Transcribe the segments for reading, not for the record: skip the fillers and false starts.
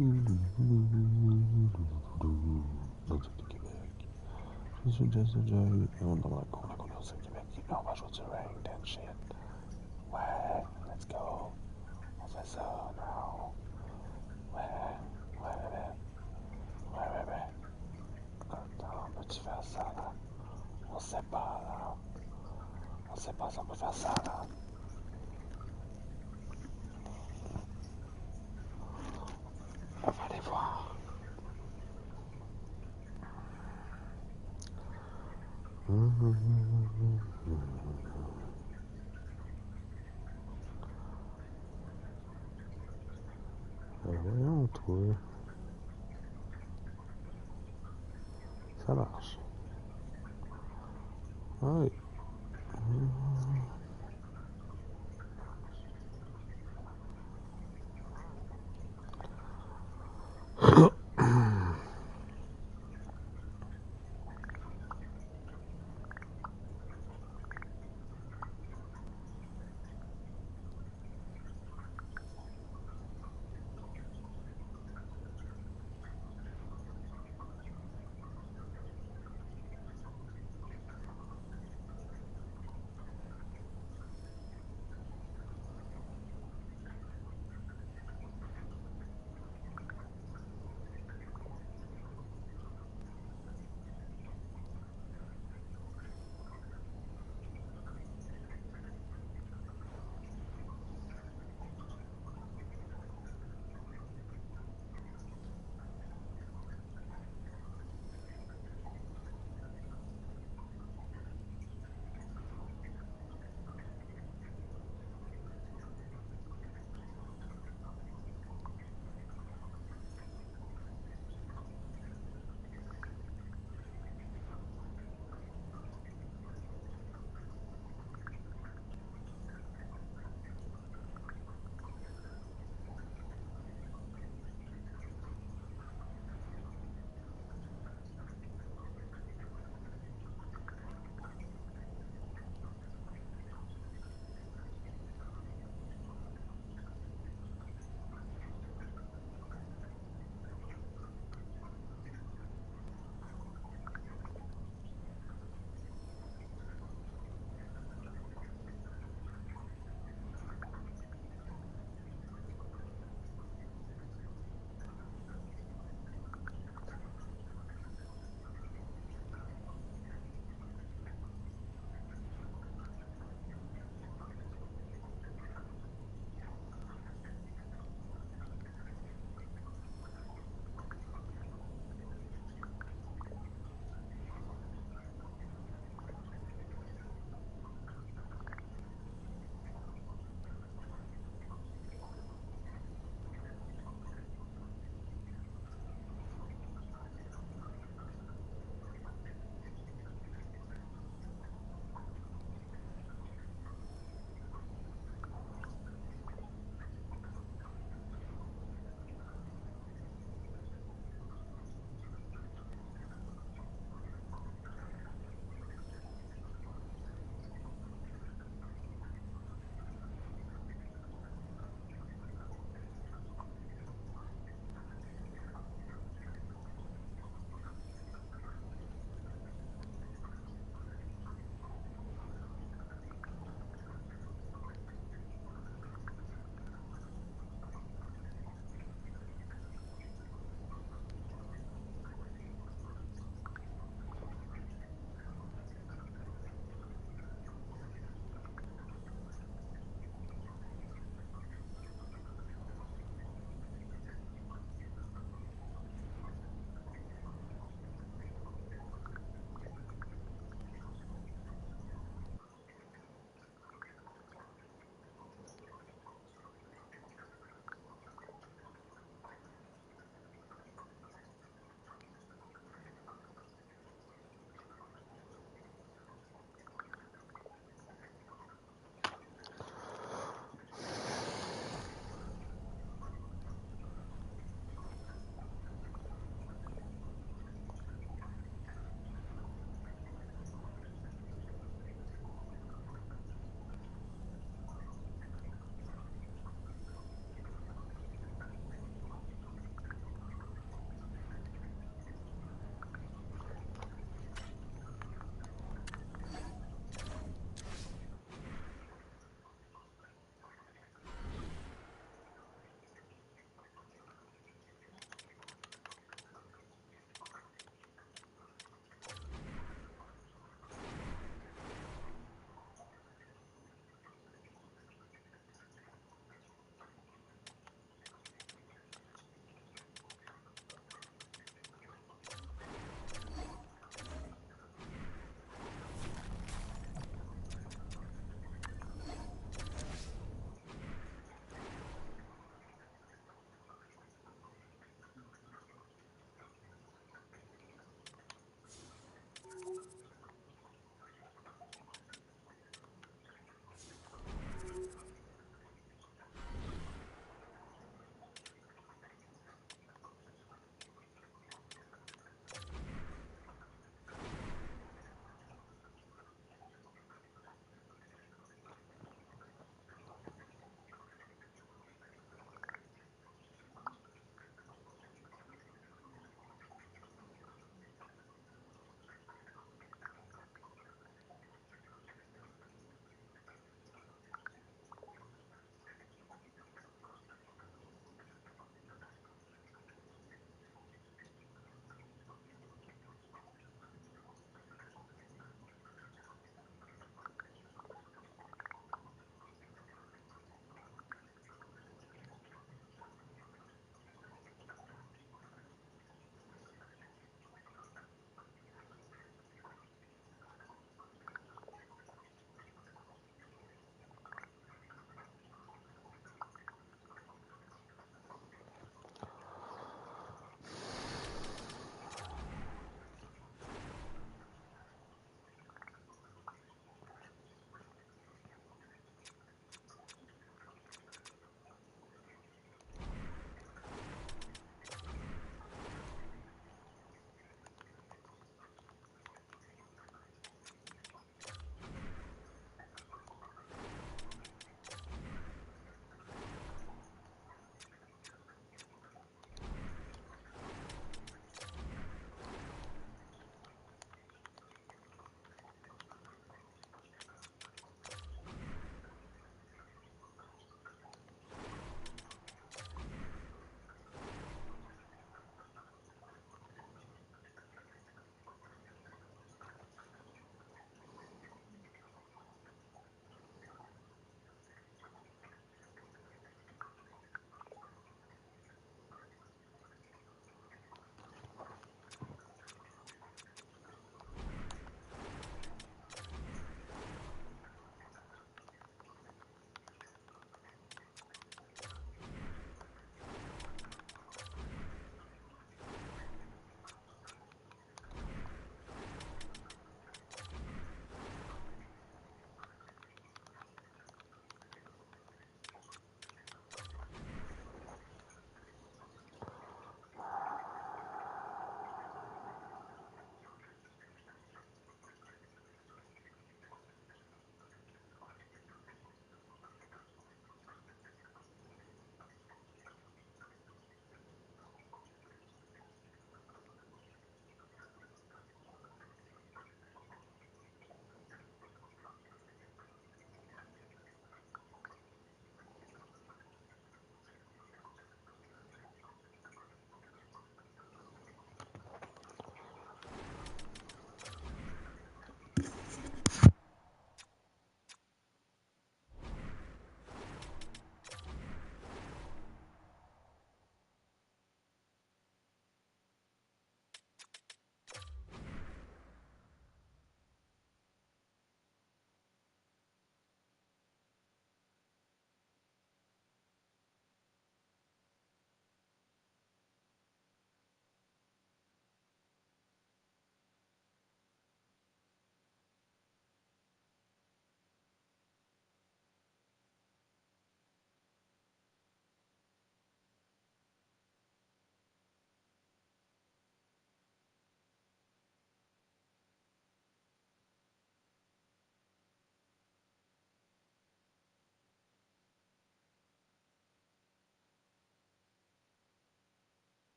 Dans du Québec. Je suis déjà eu. On a commencé au Québec. Et on va jouer du Rain Dance shit. Ouais, let's go. On fait ça, non. Ouais, ouais, bébé. Ouais, bébé. Attends, peux-tu faire ça, là? On sait pas, là. On sait pas si on peut faire ça, là. On va aller voir. Voyons, toi. Ça marche. Oui.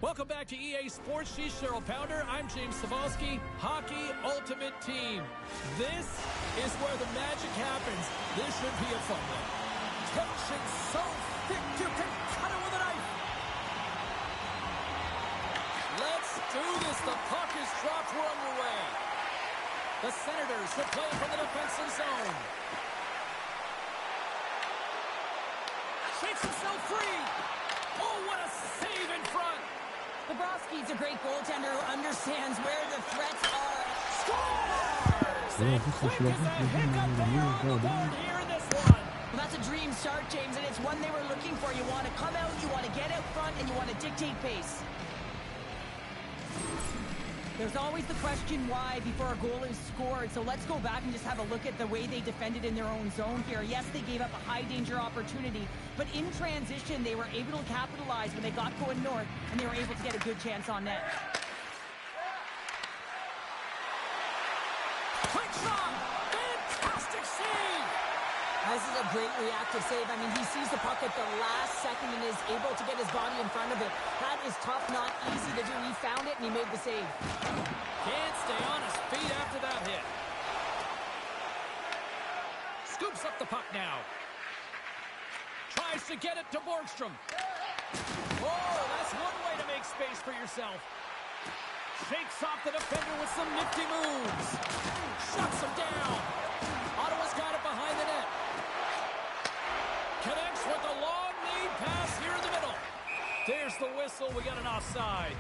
Welcome back to EA Sports. She's Cheryl Pounder. I'm James Cebulski. Hockey Ultimate Team. This is where the magic happens. This should be a fun one. Tension so thick you can cut it with a knife. Let's do this. The puck is dropped. We're underway. The Senators will play from the defensive zone. Shakes himself free. Oh, what a save in front. Bobrovsky's a great goaltender who understands where the threats are. Scores! And quick as a hiccup, they are on the board here in this one. Well, that's a dream start, James, and it's one they were looking for. You want to come out, you want to get out front, and you want to dictate pace. There's always the question why before a goal is scored, so let's go back and just have a look at the way they defended in their own zone here. Yes, they gave up a high-danger opportunity, but in transition, they were able to capitalize when they got going north, and they were able to get a good chance on net. Quick shot! Fantastic save! This is a great reactive save. I mean, he sees the puck at the last second and is able to get his body in front of it. That is tough, not easy to do. He found it and he made the save. Can't stay on his feet after that hit. Scoops up the puck now. Tries to get it to Borgstrom. Oh, that's one way to make space for yourself. Shakes off the defender with some nifty moves. Shuts him down. Ottawa's got it behind the net. Connects with a long lead pass here in the middle. There's the whistle. We got an offside.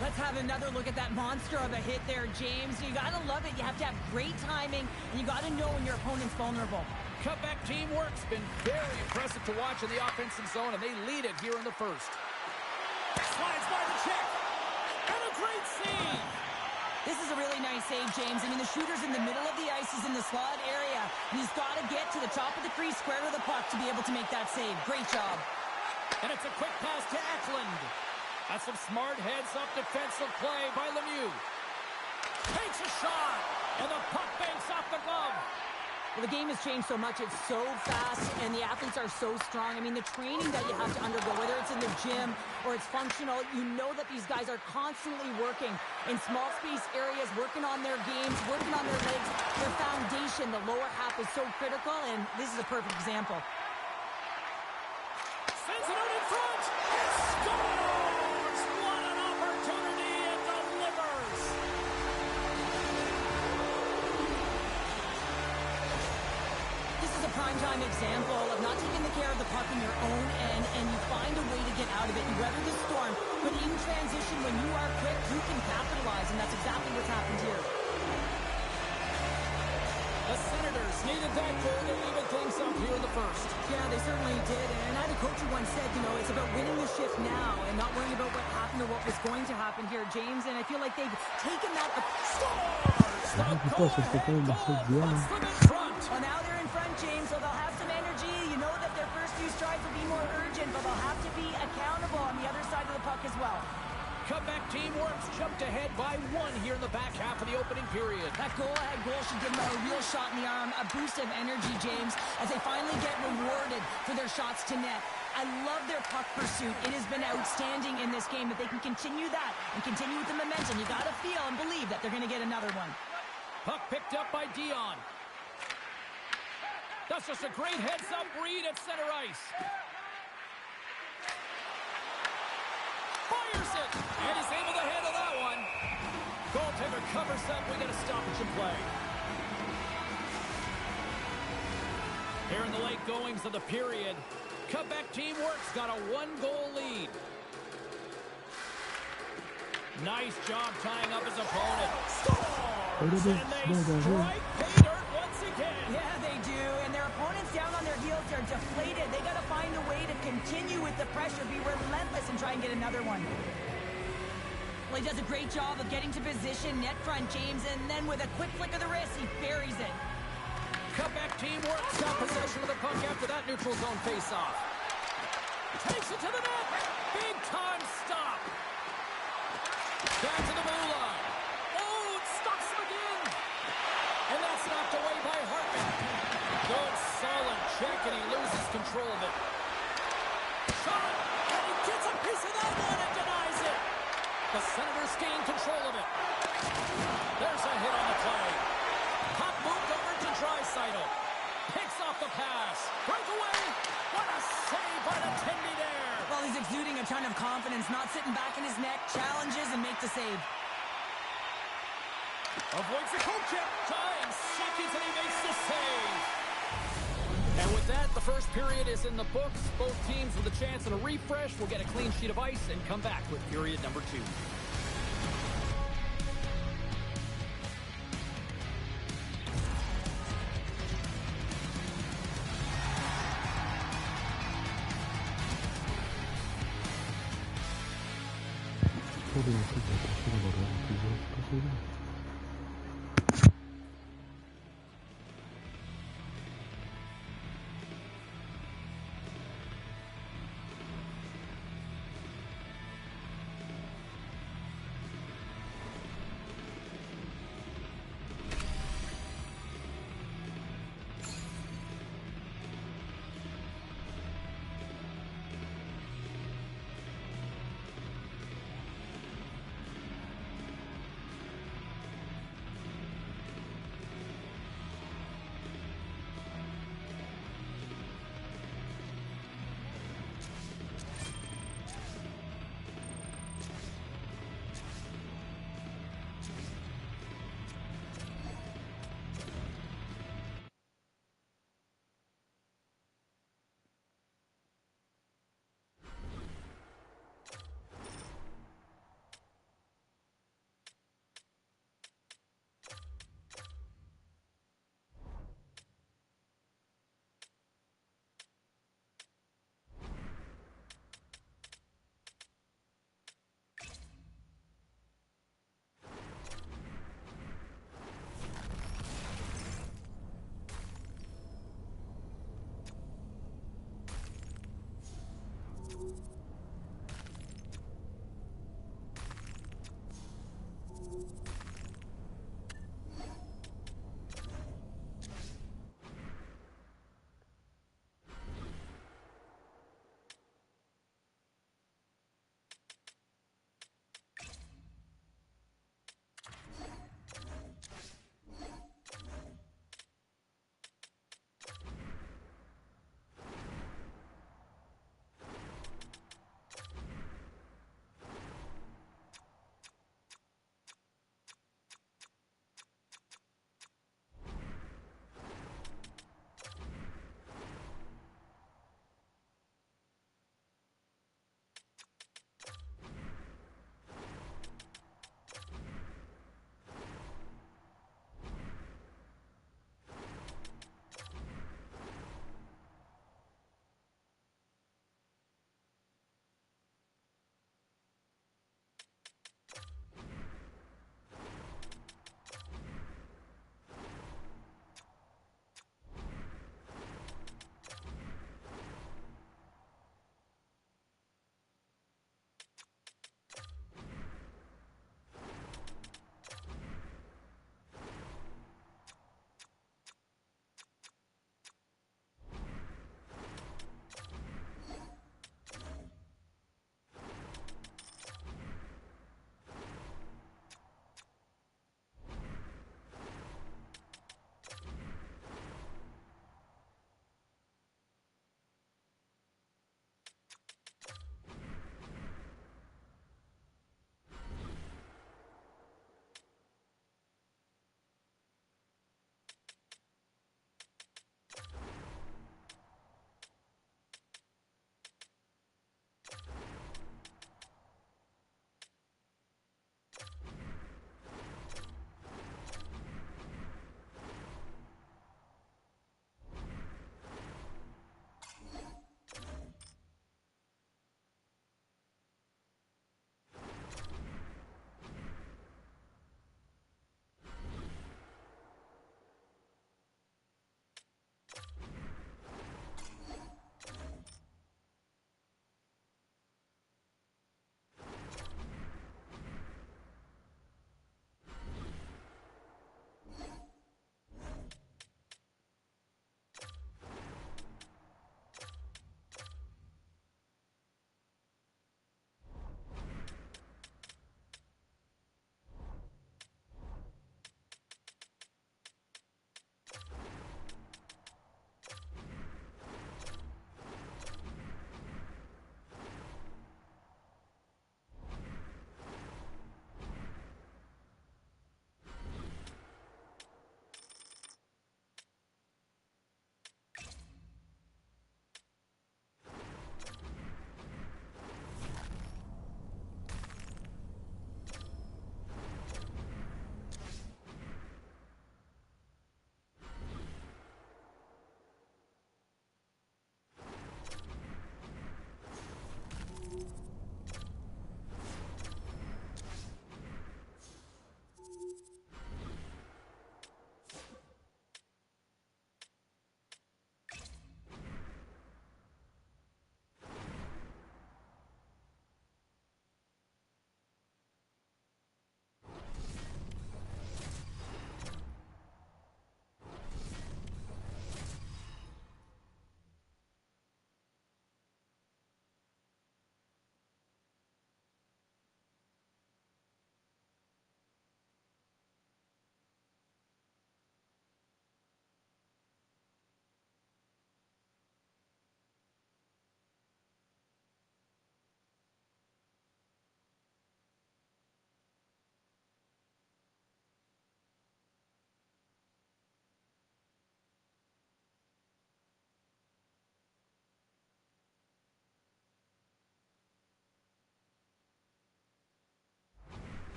Let's have another look at that monster of a hit there, James. You got to love it. You have to have great timing, and you got to know when your opponent's vulnerable. Cutback teamwork's been very impressive to watch in the offensive zone, and they lead it here in the first. Slides by the check. And a great save. This is a really nice save, James. I mean, the shooter's in the middle of the ice. He's in the slot area. And he's got to get to the top of the crease, square to the puck, to be able to make that save. Great job. And it's a quick pass to Eklund. That's some smart heads-up defensive play by Lemieux. Takes a shot, and the puck banks off the glove. Well, the game has changed so much. It's so fast, and the athletes are so strong. I mean, the training that you have to undergo, whether it's in the gym or it's functional, you know that these guys are constantly working in small space areas, working on their games, working on their legs. Their foundation, the lower half, is so critical, and this is a perfect example. Sends it out in front. It scores! What an opportunity, it delivers! This is a primetime example of not taking the care of the puck in your own end, and you find a way to get out of it. You weather the storm, but in transition, when you are quick, you can capitalize, and that's exactly what's happened here. The Senators needed that goal to even things up here in the first. Yeah, they certainly did, and I had a coach who once said, you know, it's about winning the shift now and not worrying about what happened or what was going to happen here, James, and I feel like they've taken that... Scores! The goal puts them in front. Well, now they're in front, James, so they'll have some energy. You know that their first few strides will be more urgent, but they'll have to be accountable on the other side of the puck as well. Comeback teamwork's jumped ahead by one here in the back half of the opening period. That goal-ahead goal should give them a real shot in the arm, a boost of energy, James, as they finally get rewarded for their shots to net. I love their puck pursuit. It has been outstanding in this game. If they can continue that and continue with the momentum, you got to feel and believe that they're going to get another one. Puck picked up by Dion. That's just a great heads-up read at center ice. Fires it, and he's able to handle that one. Goaltender covers that. We got a stoppage in play. Here in the late goings of the period, cutback teamwork's got a one-goal lead. Nice job tying up his opponent. Scores! And they strike pay dirt once again. Yeah, they do. And their opponents down on their heels are deflated. They got to find a way to continue with the pressure, be relentless, and try and get another one. Well, he does a great job of getting to position, net front, James, and then with a quick flick of the wrist, he buries it. Cutback teamwork's got possession of the puck after that neutral zone face-off. Takes it to the net. Big time stop. Back to the blue line. Oh, it stops him again. And that's knocked away by Hartman. Good, solid check, and he loses control of it. Shot! And he gets a piece of that one and denies it. The Senators gain control of it. There's a hit on the play. Puck moved over to Draisaitl. Picks off the pass. Breakaway. What a save by the Tendy there. Well, he's exuding a ton of confidence, not sitting back in his net, challenges and makes the save. Avoids the coach check. Time seconds and he makes the save. And with that, the first period is in the books. Both teams with a chance at a refresh will get a clean sheet of ice and come back with period number 2.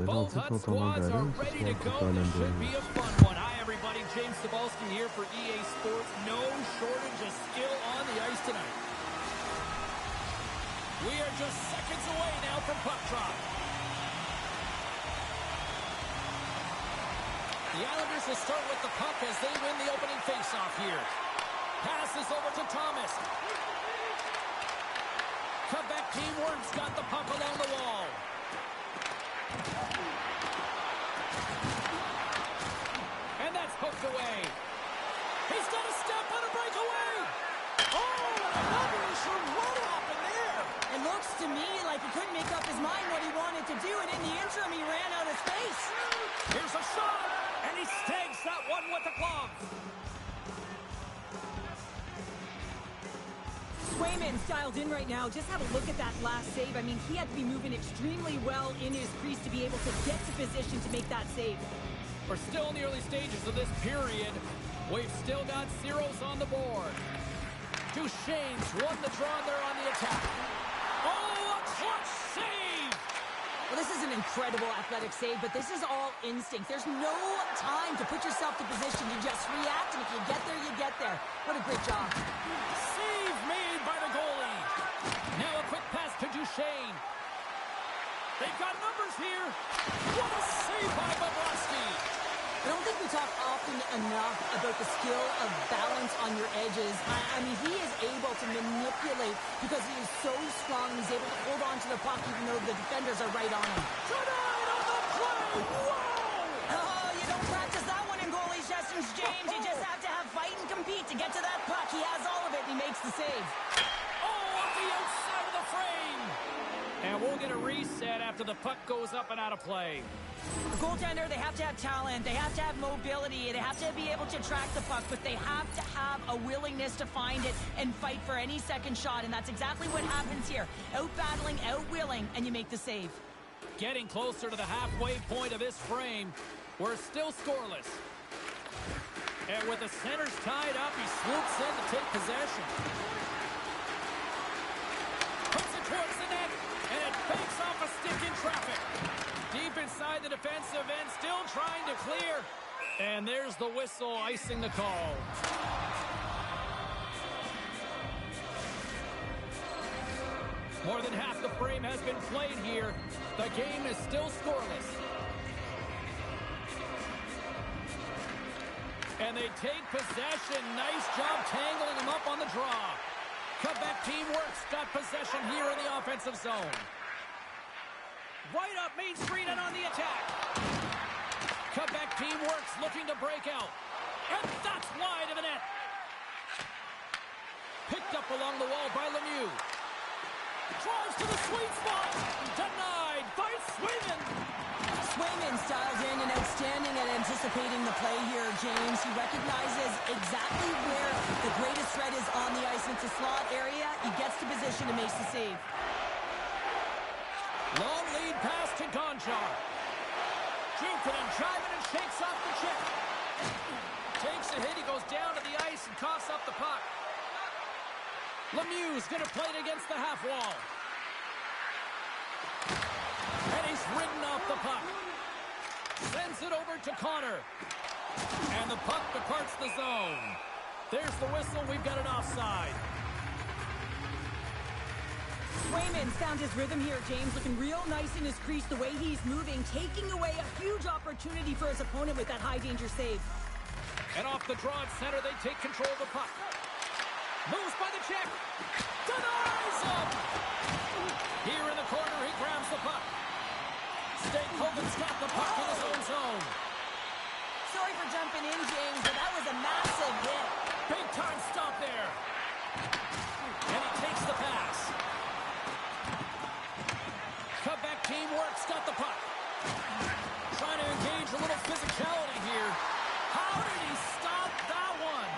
Both Hunt squads are ready to go. This should be a fun one. Hi, everybody. James Cebulski here for EA Sports. No shortage of skill on the ice tonight. We are just seconds away now from puck drop. The Islanders will start with the puck as they win the opening faceoff here. Passes over to Thomas. Quebec teamwork's got the puck along the wall. And that's hooked away. He's got a step on a breakaway. Oh, I'm not really sure what happened there. It looks to me like he couldn't make up his mind what he wanted to do, and in the interim, he ran out of space. Here's a shot, and he stags that one with the glove. Swayman's dialed in right now. Just have a look at that last save. I mean, he had to be moving extremely well in his crease to be able to get to position to make that save. We're still in the early stages of this period. We've still got zeros on the board. Duchesne's won the draw there on the attack. Oh, a clutch save! Well, this is an incredible athletic save, but this is all instinct. There's no time to put yourself to position. You just react, and if you get there, you get there. What a great job. Save made by the goalie. Now a quick pass to Duchesne. They've got numbers here. What a save by Bobrovsky. I don't think we talk often enough about the skill of balance on your edges. I mean, he is able to manipulate because he is so strong. He's able to hold on to the puck even though the defenders are right on him. Tonight on the play! Whoa! Oh, you don't practice that one in goalie sessions, James. You just have to have fight and compete to get to that puck. He has all of it, and he makes the save. Oh, off the outside of the frame! And we'll get a reset after the puck goes up and out of play. The goaltender, they have to have talent, they have to have mobility, they have to be able to track the puck, but they have to have a willingness to find it and fight for any second shot, and that's exactly what happens here. Out-battling, out-willing, and you make the save. Getting closer to the halfway point of this frame. We're still scoreless. And with the centers tied up, he swoops in to take possession. Puts it towards the net, and it fakes off a stick in traffic. Deep inside the defensive end, still trying to clear. And there's the whistle icing the call. More than half the frame has been played here. The game is still scoreless. And they take possession. Nice job tangling him up on the draw. Quebec teamwork's got possession here in the offensive zone. Right up Main Street and on the attack. Quebec teamwork's looking to break out. And that's wide of the net. Picked up along the wall by Lemieux. Drives to the sweet spot. Denied by Swayman. Swayman styles in and outstanding at anticipating the play here, James. He recognizes exactly where the greatest threat is on the ice. It's a slot area. He gets to position and makes the save. Long lead pass to Gonchar. Jukunin driving and shakes off the check. Takes a hit, he goes down to the ice and coughs up the puck. Lemieux's going to play it against the half wall. And he's ridden off the puck. Sends it over to Connor. And the puck departs the zone. There's the whistle, we've got an offside. Swayman's found his rhythm here, James, looking real nice in his crease, the way he's moving, taking away a huge opportunity for his opponent with that high-danger save. And off the draw at center, they take control of the puck. Moves by the check. Denies him! Here in the corner, he grabs the puck. Stankoven's got the puck in his own zone. Sorry for jumping in, James, but that was a massive hit. Big-time stop there. And he takes the pass. Quebec teamwork's got the puck. Trying to engage a little physicality here. How did he stop that one?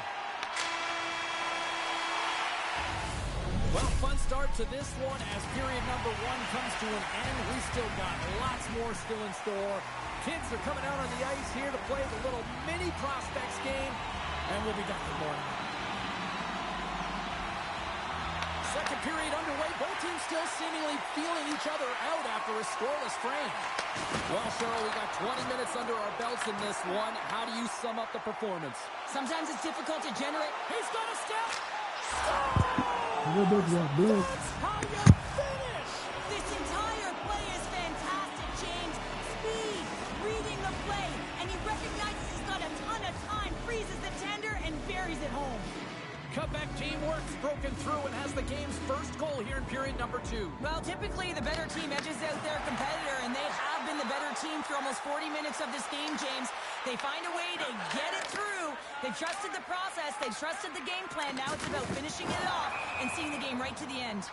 Well, fun start to this one as period number one comes to an end. We still got lots more still in store. Kids are coming out on the ice here to play the little mini prospects game, and we'll be back in the morning. Second period underway. Both teams still seemingly feeling each other out after a scoreless frame. Well, Cheryl, we got 20 minutes under our belts in this one. How do you sum up the performance? Sometimes it's difficult to generate. He's got a step. Blitz. That's how you finish. This entire play is fantastic, James. Speed, reading the play, and he recognizes he's got a ton of time, freezes the tender, and buries it home. Cutback teamwork's broken through and has the game's first goal here in period number 2. Well, typically the better team edges out their competitor, and they have been the better team for almost 40 minutes of this game, James. They find a way to get it through. They've trusted the process. They've trusted the game plan. Now it's about finishing it off and seeing the game right to the end.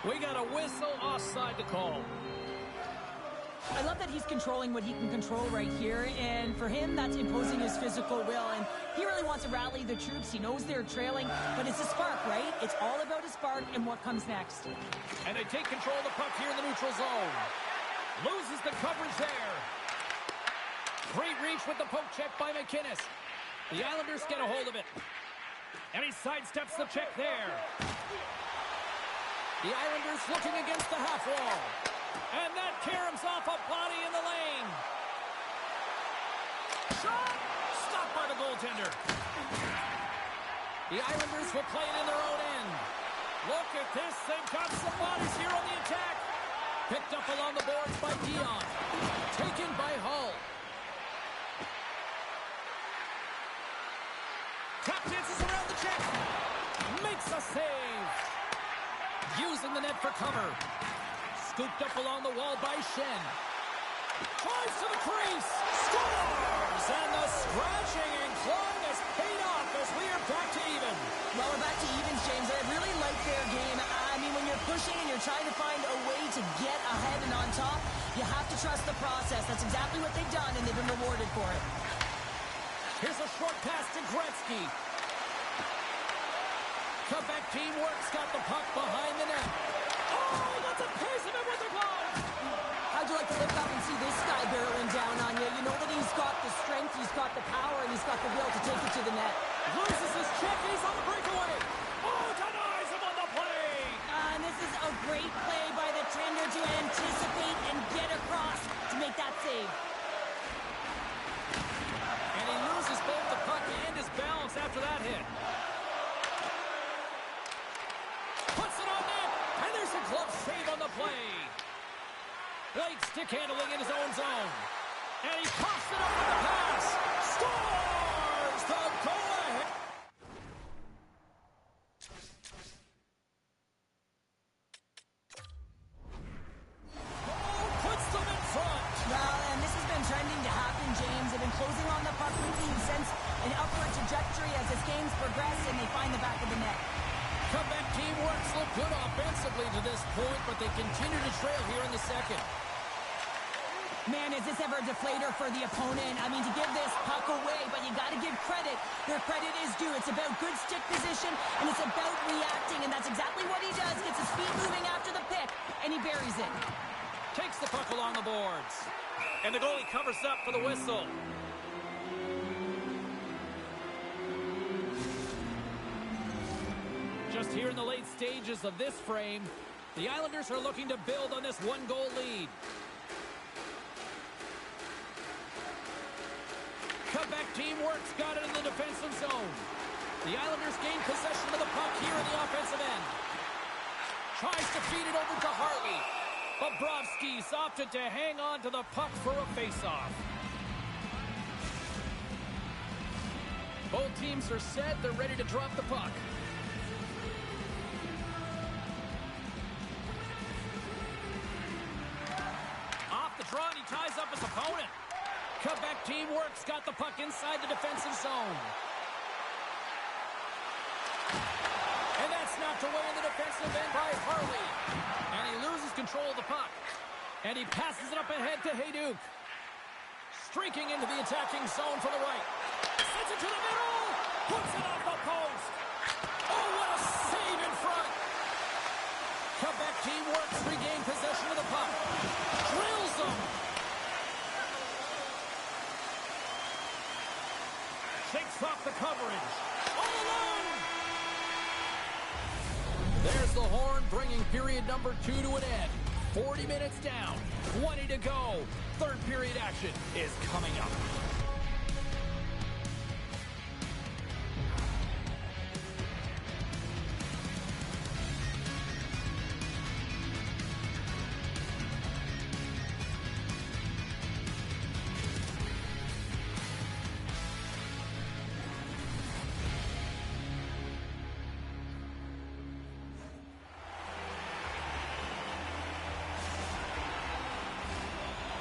We got a whistle offside to call. I love that he's controlling what he can control right here, and for him, that's imposing his physical will, and he really wants to rally the troops. He knows they're trailing, but it's a spark, right? It's all about a spark and what comes next. And they take control of the puck here in the neutral zone. Loses the coverage there. Great reach with the poke check by McInnes. The Islanders get a hold of it. And he sidesteps the check there. The Islanders looking against the half wall. And that caroms off a body in the lane. Shot! Stopped by the goaltender. The Islanders will play it in their own end. Look at this. They've got some bodies here on the attack. Picked up along the boards by Dion. Taken by Hull. Tap dances around the check. Makes a save. Using the net for cover. Scooped up along the wall by Shen. Drives to the crease. Scores! And the scratching and clawing has paid off as we are back to even. Well, we're back to evens, James. I really like their game. I mean, when you're pushing and you're trying to find a way to get ahead and on top, you have to trust the process. That's exactly what they've done, and they've been rewarded for it. Here's a short pass to Gretzky. Cutback teamwork's got the puck behind the net. Oh, that's a piece of it with the glove. How'd you like to look up and see this guy barreling down on you? You know that he's got the strength, he's got the power, and he's got the will to take it to the net. Loses his check, and he's on the breakaway. Oh, denies him on the play. And this is a great play by the tender to anticipate and get across to make that save. And he loses both the puck and his balance after that hit. Puts it on net, and there's a glove save on the play. Late stick handling in his own zone. And he pops it up with the pass. Scores the go-ahead. Oh, puts them in front. Well, and this has been trending to happen, James. They've been closing on the puck. We've since an upward trajectory as this game's progressed, and they find the back of the net. Comeback teamwork's looked good offensively to this point, but they continue to trail here in the second. Man, is this ever a deflator for the opponent? I mean, to give this puck away, but you got to give credit. Their credit is due. It's about good stick position, and it's about reacting, and that's exactly what he does. Gets his feet moving after the pick, and he buries it. Takes the puck along the boards. And the goalie covers up for the whistle. Just here in the late stages of this frame, the Islanders are looking to build on this one-goal lead. Cutback teamwork's got it in the defensive zone. The Islanders gain possession of the puck here in the offensive end. Tries to feed it over to Hartley. Bobrovsky's opted to hang on to the puck for a face-off. Both teams are set. They're ready to drop the puck. Off the draw, and he ties up his opponent. Cutback teamwork's got the puck inside the defensive zone. And that's knocked away in the defensive end by Harley. And he loses control of the puck. And he passes it up ahead to Hayduk. Streaking into the attacking zone for the right. Sends it to the middle. Puts it off the post. Oh, what a save in front. Cutback teamwork's regain possession of the puck. Drills them. Shakes off the coverage. All alone. There's the horn, bringing period number 2 to an end. 40 minutes down, 20 to go. Third period action is coming up.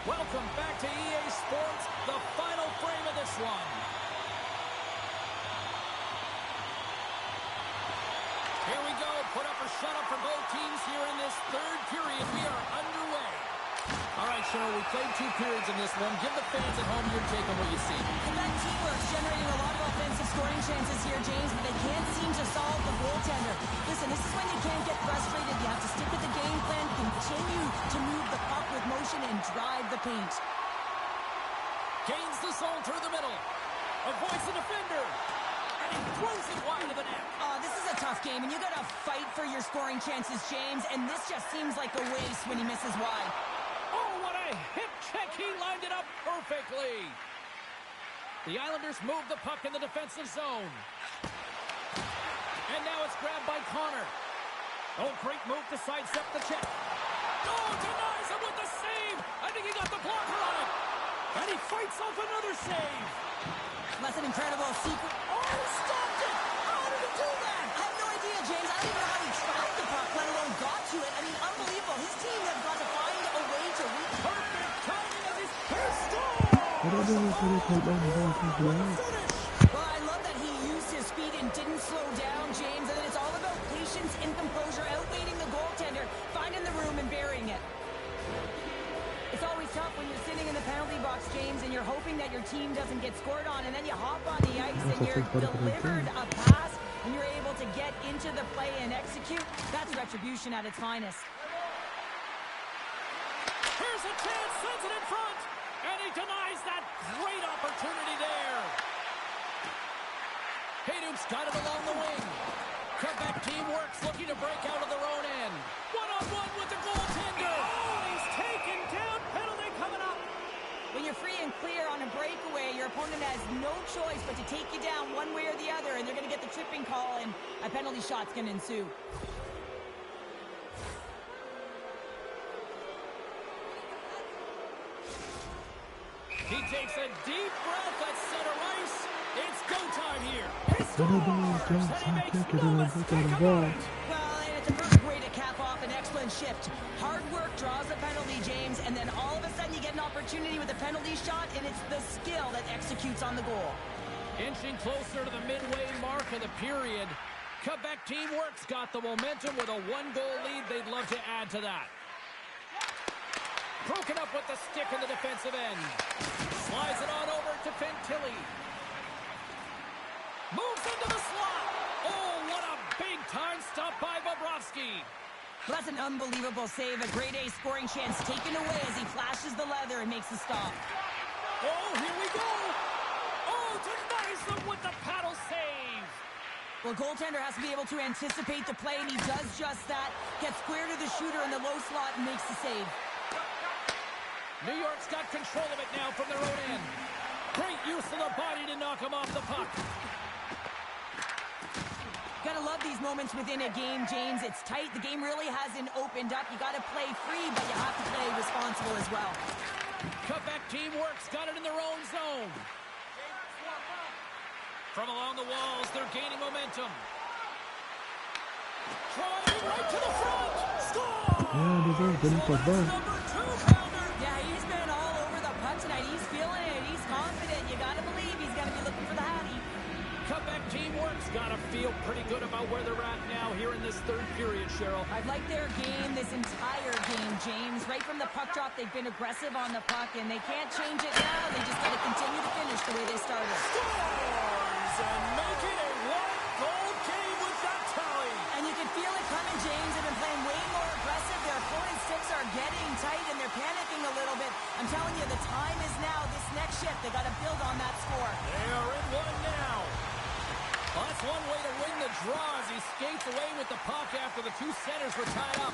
Welcome back to EA Sports, the final frame of this one. Here we go, put up or shut up for both teams here in this third period. We are underway. All right, Cheryl, we played 2 periods in this one. Give the fans at home your take on what you see. That teamwork's generating a lot of offensive scoring chances here, James, but they can't seem to solve the goaltender. Listen, this is when you can't get frustrated. You have to stick with the game plan, continue to move the puck with motion, and drive the paint. Gains the zone through the middle. Avoids the defender. And he throws it wide of the net. This is a tough game, and you got to fight for your scoring chances, James, and this just seems like a waste when he misses wide. Oh, what a hip check. He lined it up perfectly. The Islanders move the puck in the defensive zone. And now it's grabbed by Connor. Oh, great move to sidestep the check. Oh, denies him with the save. I think he got the blocker on it. And he fights off another save. That's an incredible secret. Oh, he stopped it. How did he do that? I have no idea, James. I don't even know how he tracked the puck, let alone got to it. I mean, unbelievable. His team has got to find a way to reach. Perfect timing as he's pissed off. Well, I love that he used his speed and didn't slow down, James. And then it's all about patience and composure, outweighing the goaltender, finding the room and burying it. It's always tough when you're sitting in the penalty box, James, and you're hoping that your team doesn't get scored on, and then you hop on the ice and you're delivered a pass, and you're able to get into the play and execute. That's retribution at its finest. Here's a chance, sends it in front, and he denies that great opportunity there. Hayduke's got it along the wing. Quebec team works, looking to break out of their own end. One-on-one with the goaltender. Oh, he's taken down. Penalty coming up. When you're free and clear on a breakaway, your opponent has no choice but to take you down one way or the other, and they're going to get the tripping call, and a penalty shot's going to ensue. He takes a deep breath at center ice. It's go time here. He scores, and he makes no mistake about it. Well, and it's a perfect way to cap off an excellent shift. Hard work draws a penalty, James, and then all of a sudden you get an opportunity with a penalty shot, and it's the skill that executes on the goal. Inching closer to the midway mark of the period. Quebec team works, got the momentum with a 1-goal lead. They'd love to add to that. Broken up with the stick in the defensive end. Slides it on over to Fantilli. Moves into the slot. Oh, what a big-time stop by Bobrovsky. Well, that's an unbelievable save. A grade A scoring chance taken away as he flashes the leather and makes the stop. Oh, here we go. Oh, denies them with the paddle save. Well, goaltender has to be able to anticipate the play, and he does just that. Gets square to the shooter in the low slot and makes the save. New York's got control of it now from their own end. Great use of the body to knock him off the puck. Gotta love these moments within a game, James. It's tight. The game really hasn't opened up. You gotta play free, but you have to play responsible as well. Quebec team works, got it in their own zone. From along the walls, they're gaining momentum. Driving right to the front. Score! Number 2-pounder. Yeah, he's been all over the puck tonight. He's feeling it. He's confident. You gotta believe he's gonna be looking for the hattie. Quebec team works, gotta feel pretty good about where they're at now here in this third period, Cheryl. I've liked their game this entire game, James. Right from the puck drop, they've been aggressive on the puck, and they can't change it now. They just gotta continue to finish the way they started. Scores and make it a 1-goal game with that tally. And you can feel it coming, James. They've been playing way more aggressive. Their opponent's sticks are getting tight, and they're panicking a little bit. I'm telling you, the time is now. This next shift, they gotta build on that score. They are in one now. Well, that's one way to win the draw as he skates away with the puck after the two centers were tied up.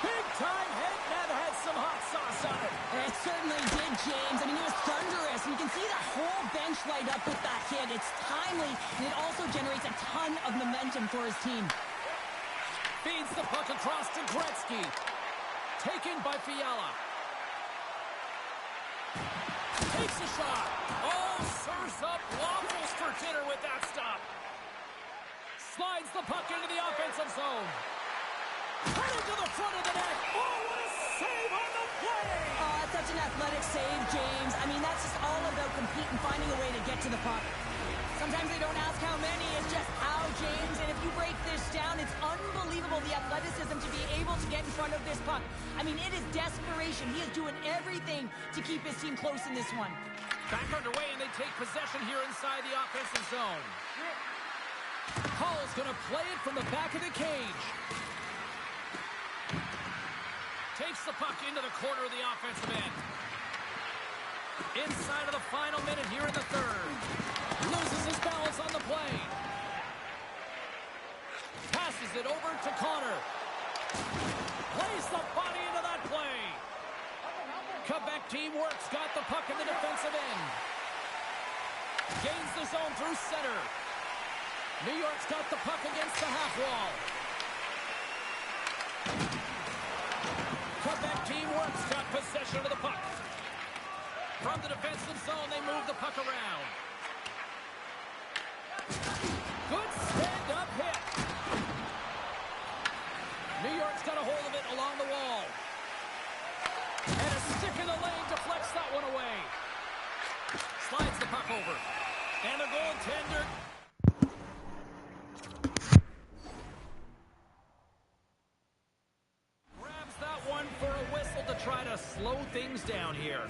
Big-time hit, and that had some hot sauce on it. It certainly did, James. I mean, it was thunderous. And you can see the whole bench light up with that hit. It's timely, and it also generates a ton of momentum for his team. Feeds the puck across to Gretzky. Taken by Fiala. Takes a shot. Oh, serves up waffles for dinner with that stop. Slides the puck into the offensive zone. Headed to the front of the net. Oh, what a save on the play! Oh, it's such an athletic save, James. I mean, that's just all about competing, finding a way to get to the puck. Sometimes they don't ask how many, it's just how, James. And if you break this down, it's unbelievable the athleticism to be able to get in front of this puck. I mean, it is desperation. He is doing everything to keep his team close in this one. Back underway, and they take possession here inside the offensive zone. Hall's going to play it from the back of the cage. Takes the puck into the corner of the offensive end. Inside of the final minute here in the third. Loses his balance on the play. Passes it over to Connor. Plays the body into that play. Quebec team works. Got the puck in the defensive end. Gains the zone through center. New York's got the puck against the half wall. Quebec team works. Got possession of the puck. From the defensive zone, they move the puck around. Good stand-up hit. New York's got a hold of it along the wall. And a stick in the lane deflects that one away. Slides the puck over. And the goaltender... grabs that one for a whistle to try to slow things down here.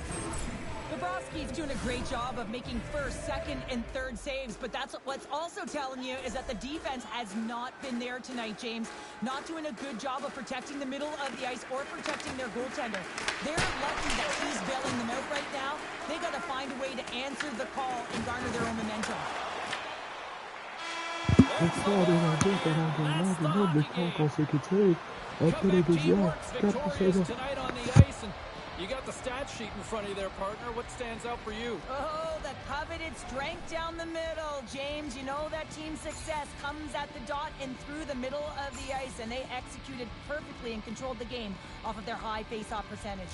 Bobrovsky's doing a great job of making first, second, and third saves, but that's what's also telling you is that the defense has not been there tonight, James. Not doing a good job of protecting the middle of the ice or protecting their goaltender. They're lucky that he's bailing them out right now. They got to find a way to answer the call and garner their own momentum. Tonight on the ice, and you got the stat sheet in front of you there, partner. What stands out for you? Oh, the coveted strength down the middle, James. You know that team success comes at the dot and through the middle of the ice, and they executed perfectly and controlled the game off of their high face-off percentage.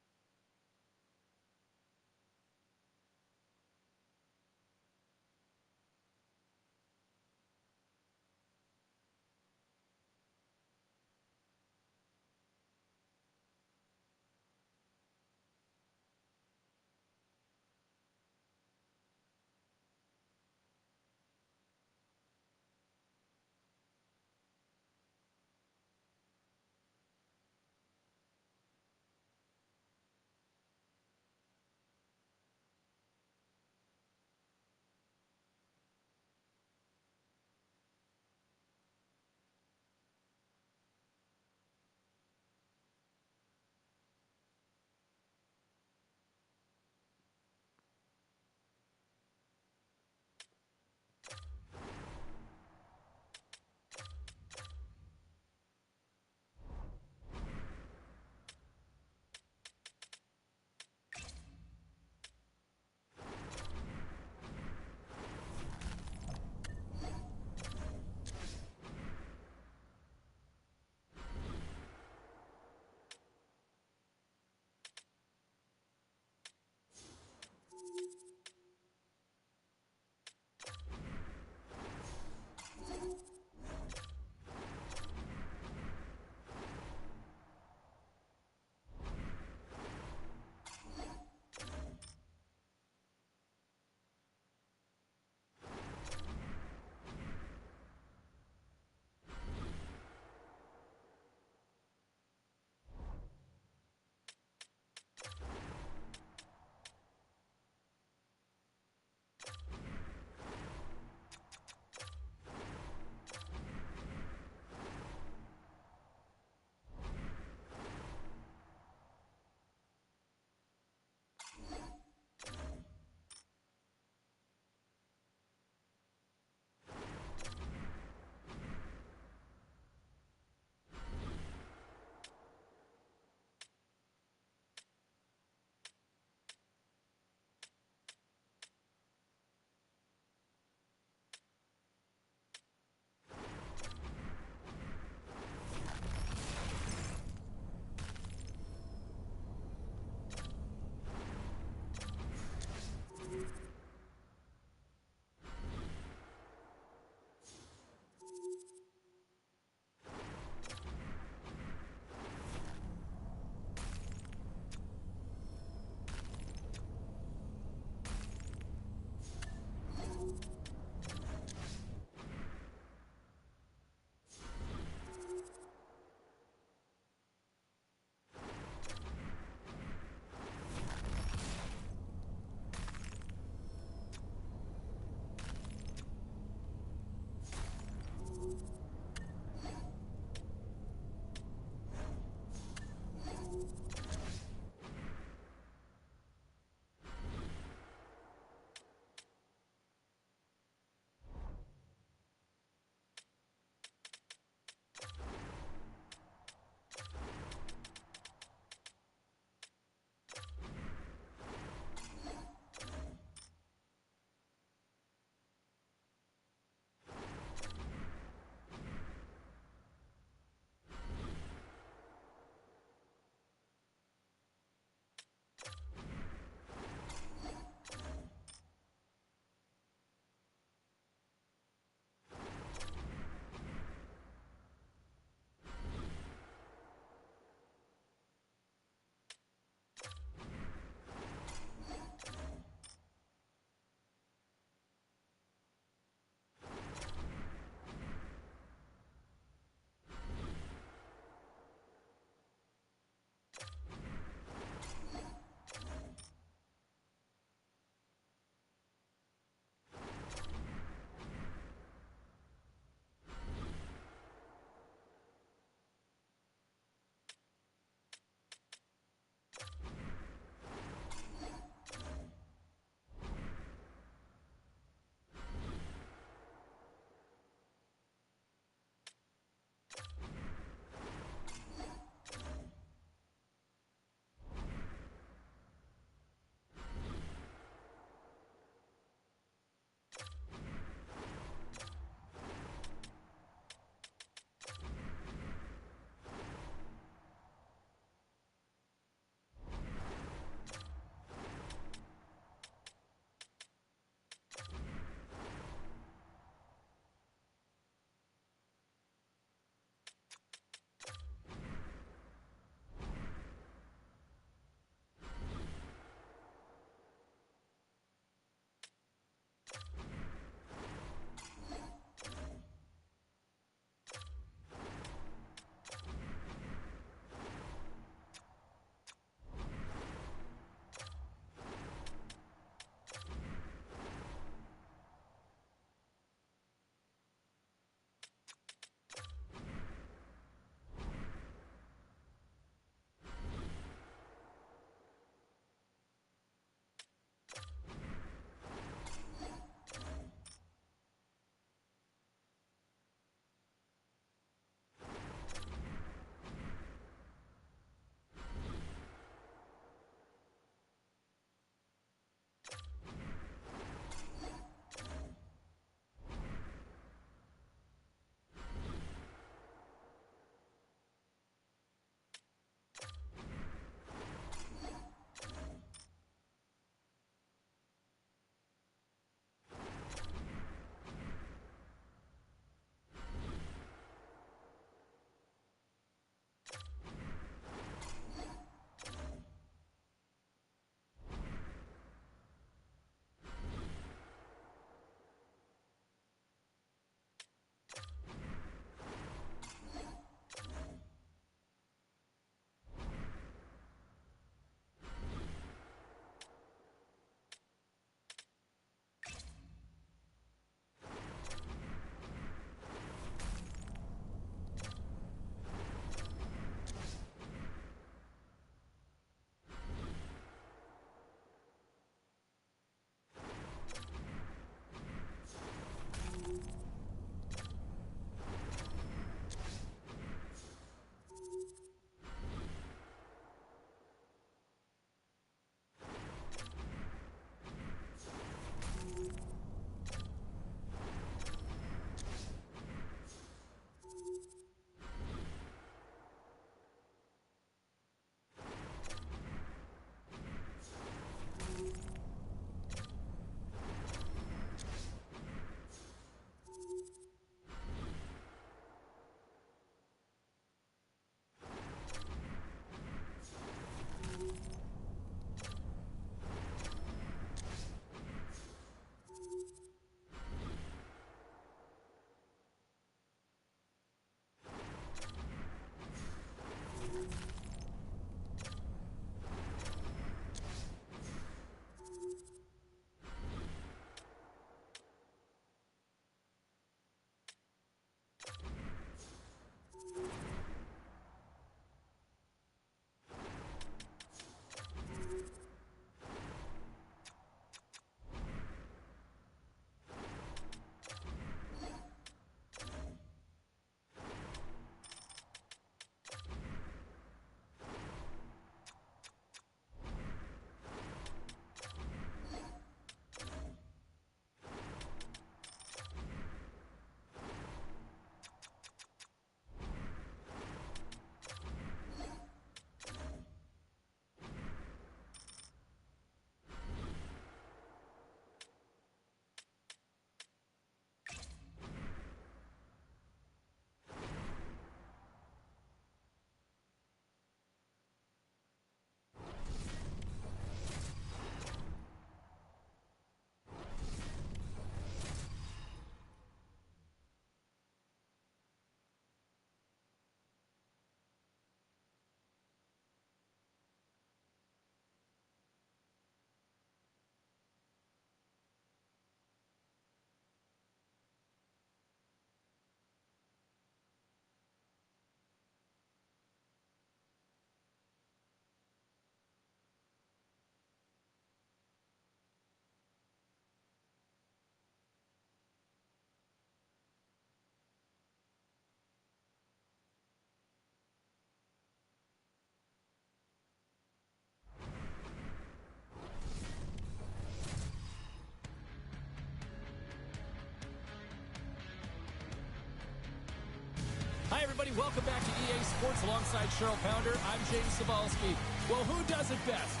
everybody. Welcome back to EA Sports alongside Cheryl Pounder. I'm James Cebulski. Well, who does it best?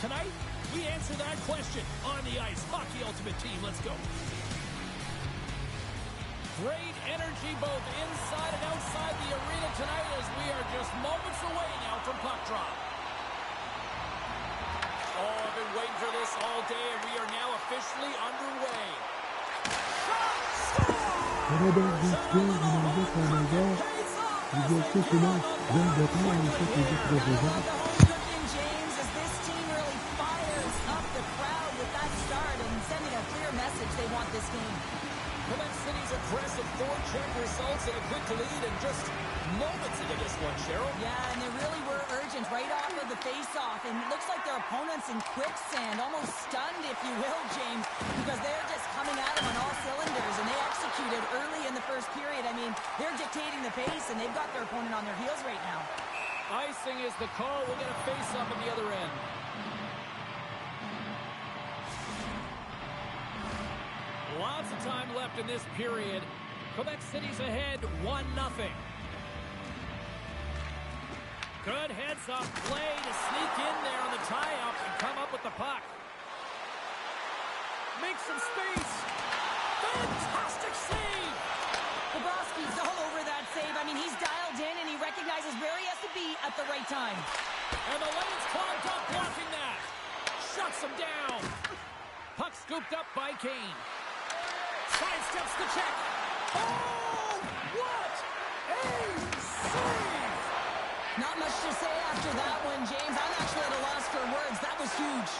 Tonight, we answer that question on the ice. Hockey Ultimate Team, let's go. Great energy both inside and outside the arena tonight as we are just moments away now from puck drop. Oh, I've been waiting for this all day, and we are now officially underway. James, as this team really fires up the crowd with that start and sending a clear message they want this game. Quebec City's aggressive forecheck results in a quick lead and just moments into this one, Cheryl. Yeah, and they really were urgent right off of the face-off, and it looks like their opponents in quicksand, almost stunned, if you will, James, because they're just coming at them on all cylinders, and they executed early in the first period. I mean, they're dictating the pace, and they've got their opponent on their heels right now. Icing is the call. We'll get a face-up on the other end. Lots of time left in this period. Quebec City's ahead 1-0. Good heads-up play to sneak in there on the tie-up and come up with the puck. Make some space. Fantastic save. Bobrovsky's all over that save. I mean, he's dialed in, and he recognizes where he has to be at the right time. And the lane's clogged up blocking that. Shuts him down. Puck scooped up by Kane. Sidesteps the check. Oh, what a save! Not much to say after that one, James. I'm actually at a loss for words. That was huge.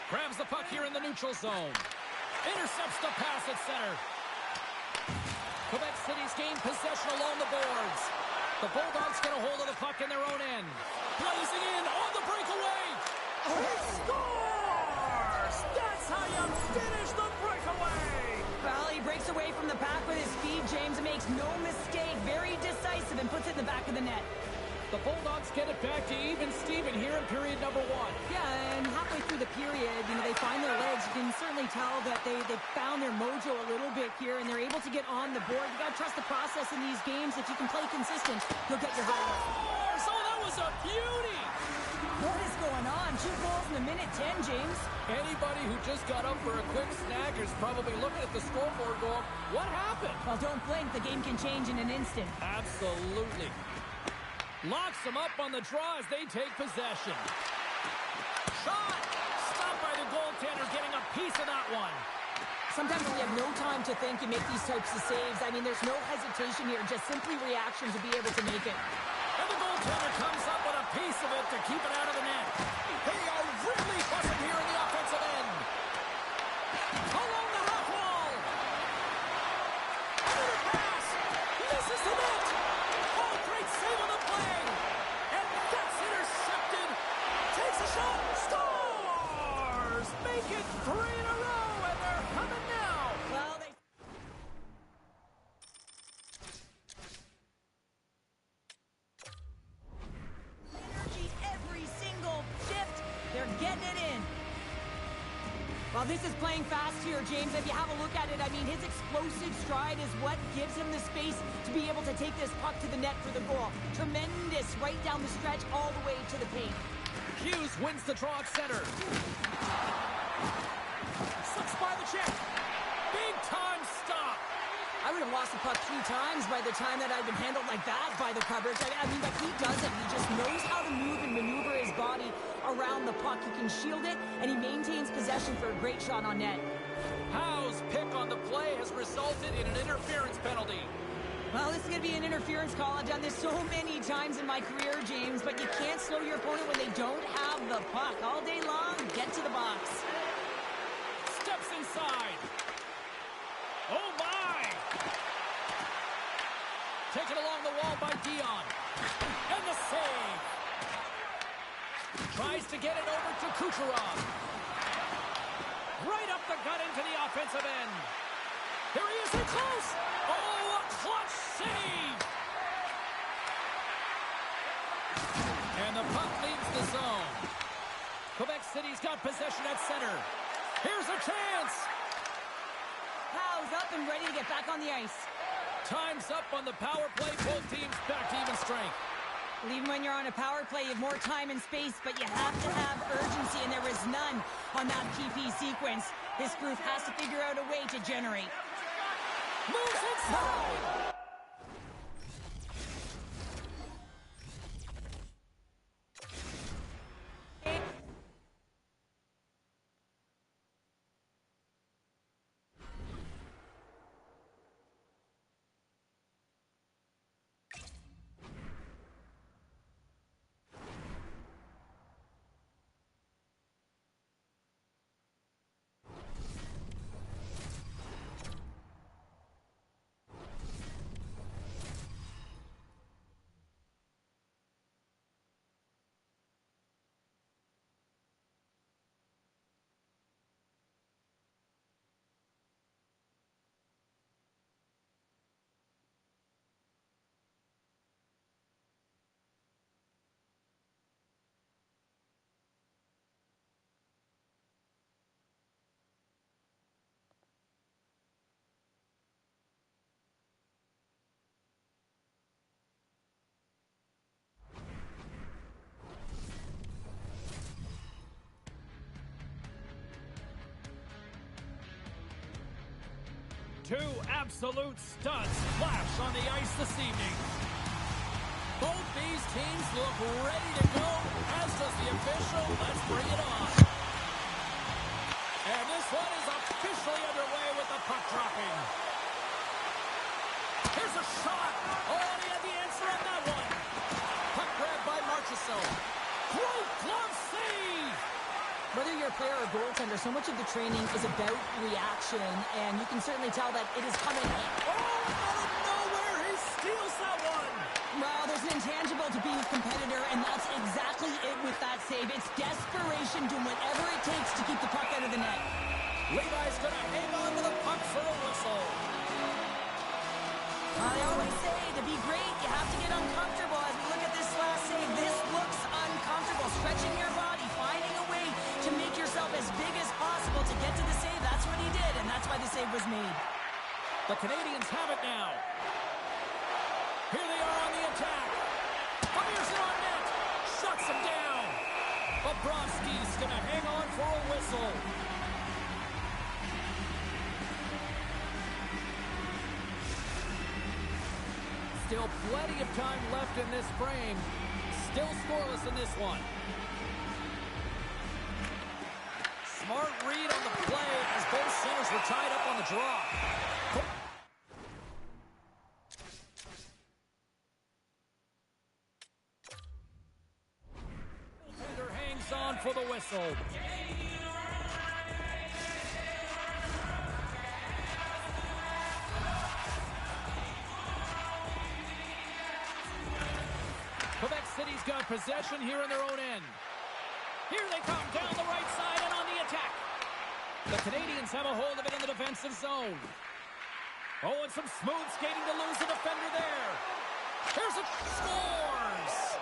Grabs the puck here in the neutral zone. Intercepts the pass at center. Quebec City's gained possession along the boards. The Bulldogs get a hold of the puck in their own end. Blazing in on the breakaway. He scores! That's how you finish the breakaway. Well, he breaks away from the pack with his speed, James, and makes no mistake. Very decisive and puts it in the back of the net. The Bulldogs get it back to even Steven here in period number 1. Yeah, and halfway through the period, they find their legs. You can certainly tell that they found their mojo a little bit here, and they're able to get on the board. You got to trust the process in these games. If you can play consistent, you'll get your highlights. Oh, that was a beauty! What is going on? 2 goals in a minute 10, James. Anybody who just got up for a quick snack is probably looking at the scoreboard going, what happened? Well, don't blink. The game can change in an instant. Absolutely. Locks them up on the draw as they take possession. Shot! Stopped by the goaltender, getting a piece of that one. Sometimes we have no time to think and make these types of saves. I mean, there's no hesitation here, just simply reaction to be able to make it. And the goaltender comes up with a piece of it to keep it out of the net. They are really buzzing here in the offensive end. Along the half wall. Under the pass. Misses the net. Oh, great save on the play. And that's intercepted. Takes a shot. Stars make it 3 in a row, and they're coming now. Well, they... Energy every single shift. They're getting it in. Well, this is playing fast here, James. If you have a look at it, I mean, his explosive stride is what gives him the space to be able to take this puck to the net for the goal. Tremendous right down the stretch all the way to the paint. Hughes wins the draw at center. Slips by the check. Big time stop. I would have lost the puck 3 times by the time that I'd been handled like that by the coverage. I mean, but he doesn't. He just knows how to move and maneuver his body around the puck. He can shield it, and he maintains possession for a great shot on net. Howe's pick on the play has resulted in an interference penalty. Well, this is going to be an interference call. I've done this so many times in my career, James, but you can't slow your opponent when they don't have the puck. All day long, get to the box. Steps inside. Oh, my! Taken along the wall by Dion. And the save. Tries to get it over to Kucherov. Right up the gut into the offensive end. Here he is in close. Oh, a clutch save. And the puck leaves the zone. Quebec City's got possession at center. Here's a chance. How elbows up and ready to get back on the ice. Time's up on the power play. Both teams back to even strength. Well, even when you're on a power play, you have more time and space, but you have to have urgency, and there is none on that PP sequence. This group has to figure out a way to generate. Moves inside! Two absolute studs flash on the ice this evening. Both these teams look ready to go, as does the official. Let's bring it on. And this one is officially underway with the puck dropping. Here's a shot. Oh, he had the answer on that one. Puck grabbed by Marchessault. Great glove save. Whether you're a player or goaltender, so much of the training is about reaction, and you can certainly tell that it is coming. Oh, out of nowhere, he steals that one. Well, there's an intangible to being a competitor, and that's exactly it with that save. It's desperation, doing whatever it takes to keep the puck out of the net. Levi's going to hang on to the puck for a whistle. I always say, to be great, you have to get uncomfortable. As we look at this last save, this looks uncomfortable. Stretching your body, finding a way to make yourself as big as possible to get to the save. That's what he did, and that's why the save was made. The Canadians have it now. Here they are on the attack. Fires it on net. Shuts him down. Bobrovsky's going to hang on for a whistle. Still plenty of time left in this frame. Still scoreless in this one. Smart read on the play as both centers were tied up on the draw. Defender hangs on for the whistle. Quebec City's got possession here in their own end. Here they come down the right side and on the attack. The Canadians have a hold of it in the defensive zone. Oh, and some smooth skating to lose the defender there. Here's a scores.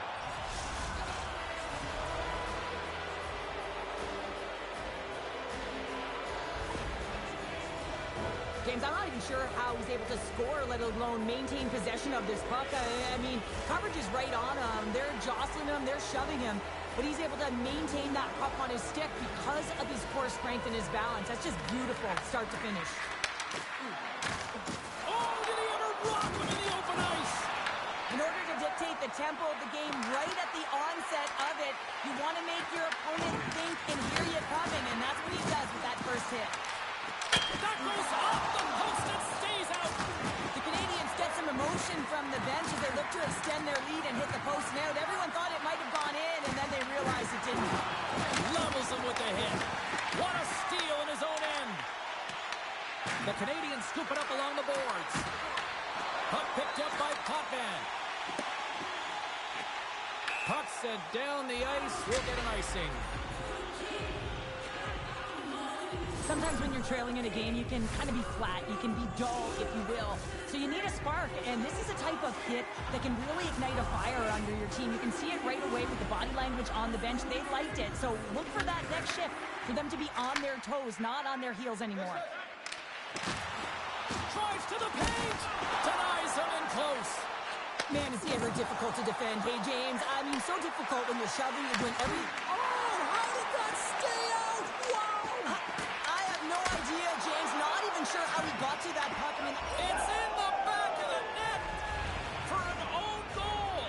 James, I'm not even sure how he's able to score, let alone maintain possession of this puck. I mean, coverage is right on him. They're jostling him. They're shoving him. But he's able to maintain that puck on his stick because of his core strength and his balance. That's just beautiful, start to finish. Oh, did he ever rock him in the open ice? In order to dictate the tempo of the game right at the onset of it, you want to make your opponent think and hear you coming, and that's what he does with that first hit. That goes off the post and stays out. The Canadians get some emotion from the bench as they look to extend their lead and hit the post and out. Everyone thought it might have gone in, and then they realized it didn't. Levels him with the hit. What a steal in his own end. The Canadians scoop it up along the boards. Puck picked up by Potvin. Puck sent down the ice. We'll get an icing. Sometimes when you're trailing in a game, you can kind of be flat. You can be dull, if you will. So you need a spark, and this is a type of hit that can really ignite a fire under your team. You can see it right away with the body language on the bench. They liked it. So look for that next shift, for them to be on their toes, not on their heels anymore. Drives to the paint. Denies him in close. Man, is he ever difficult to defend. Hey, James, I mean, so difficult when you're shoving, you're doing every... Oh, how did that stay out? Wow! I have no idea, James. Not even sure how he got to that puck. I mean, It's in the back of the net for an own goal.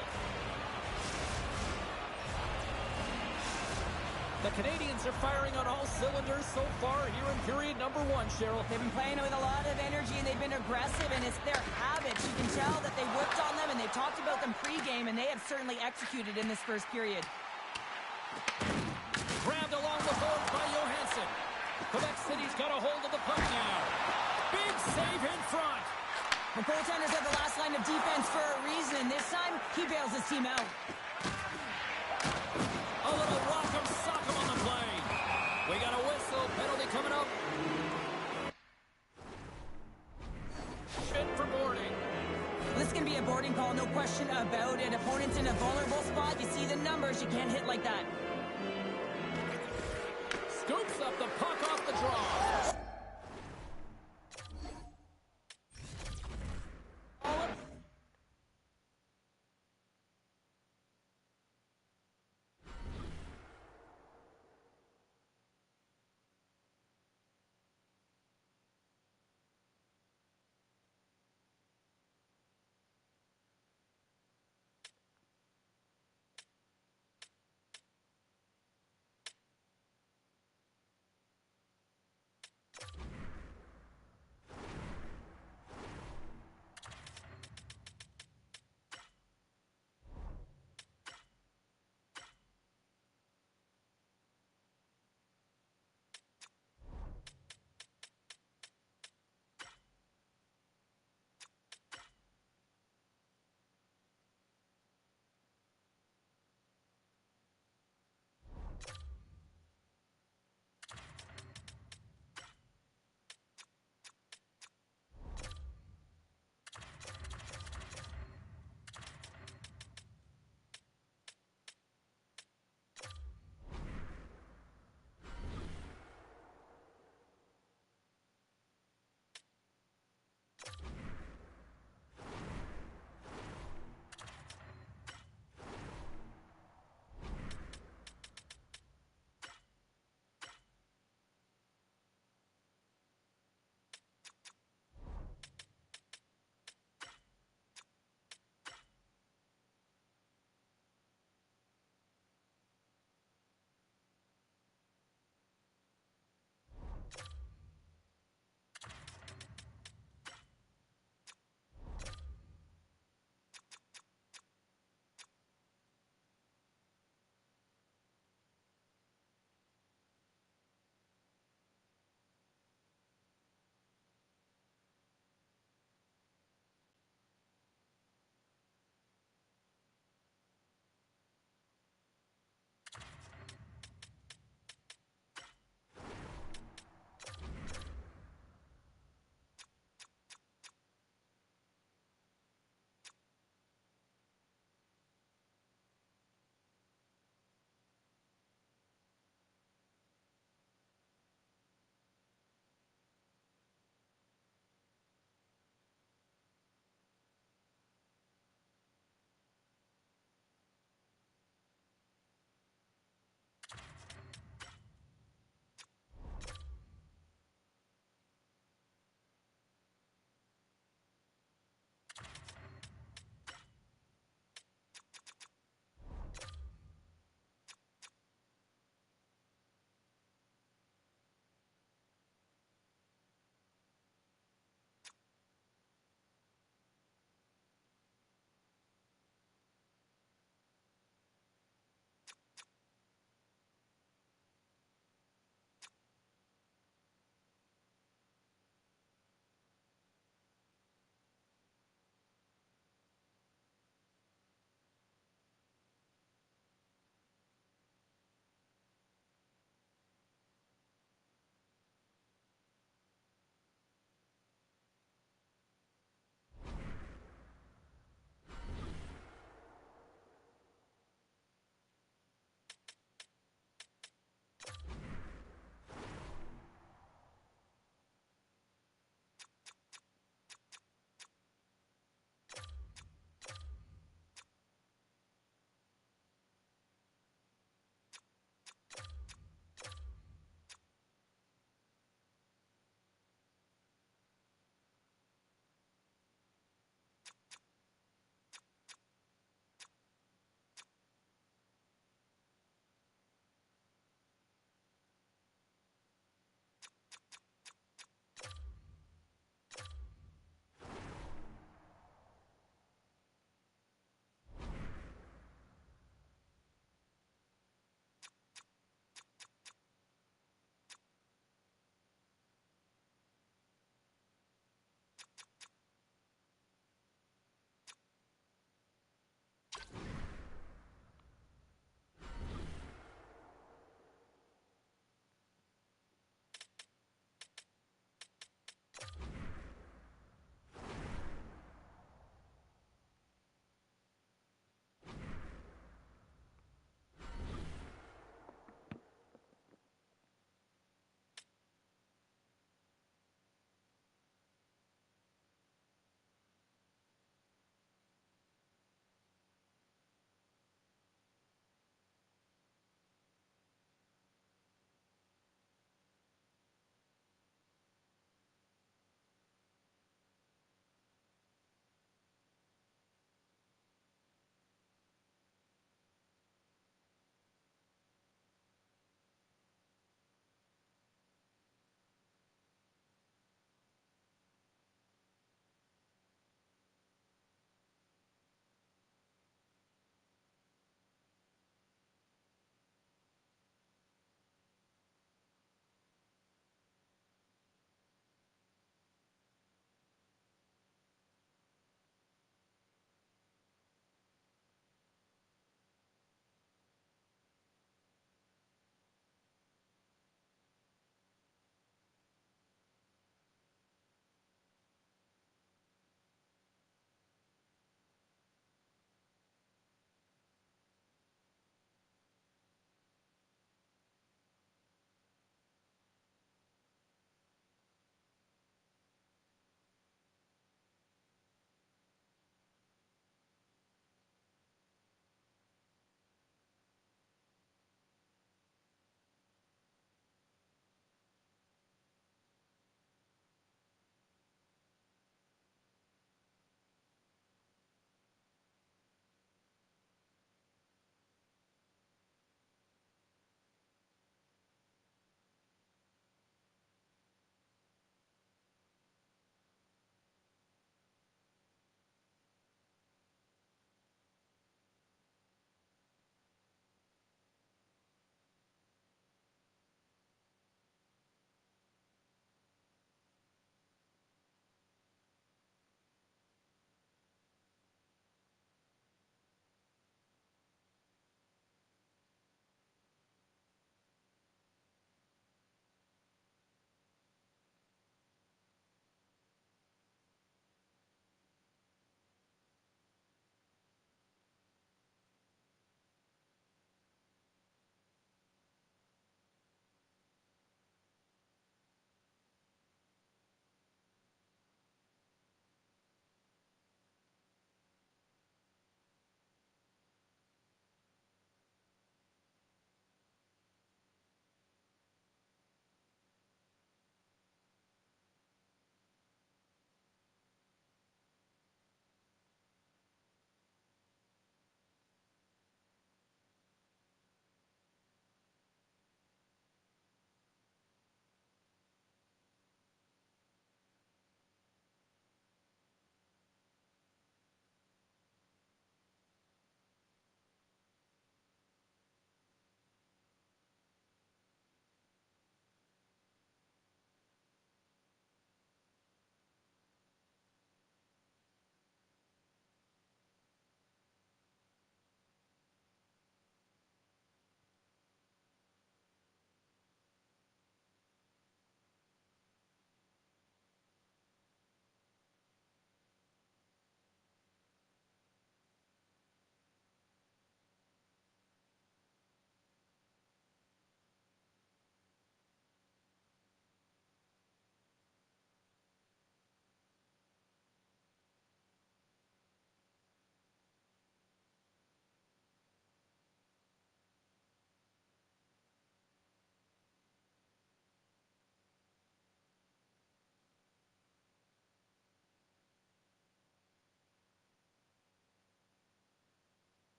The Canadians are firing on all cylinders so far here in period number 1, Cheryl. they've been playing with a lot of energy, and they've been aggressive, and it's their habits. You can tell that they worked on them, and they've talked about them pregame, and they have certainly executed in this first period. Grabbed along the boards by Johansson. Quebec City's got a hold of the puck now. Big save in front. The goaltenders have the last line of defense for a reason. This time, he bails his team out. A little rock'em sock'em on the play. We got a whistle. Penalty coming up. Shit for boarding. This can be a boarding call, no question about it. Opponent's in a vulnerable spot. You see the numbers. You can't hit like that. Scoops up the puck off the draw.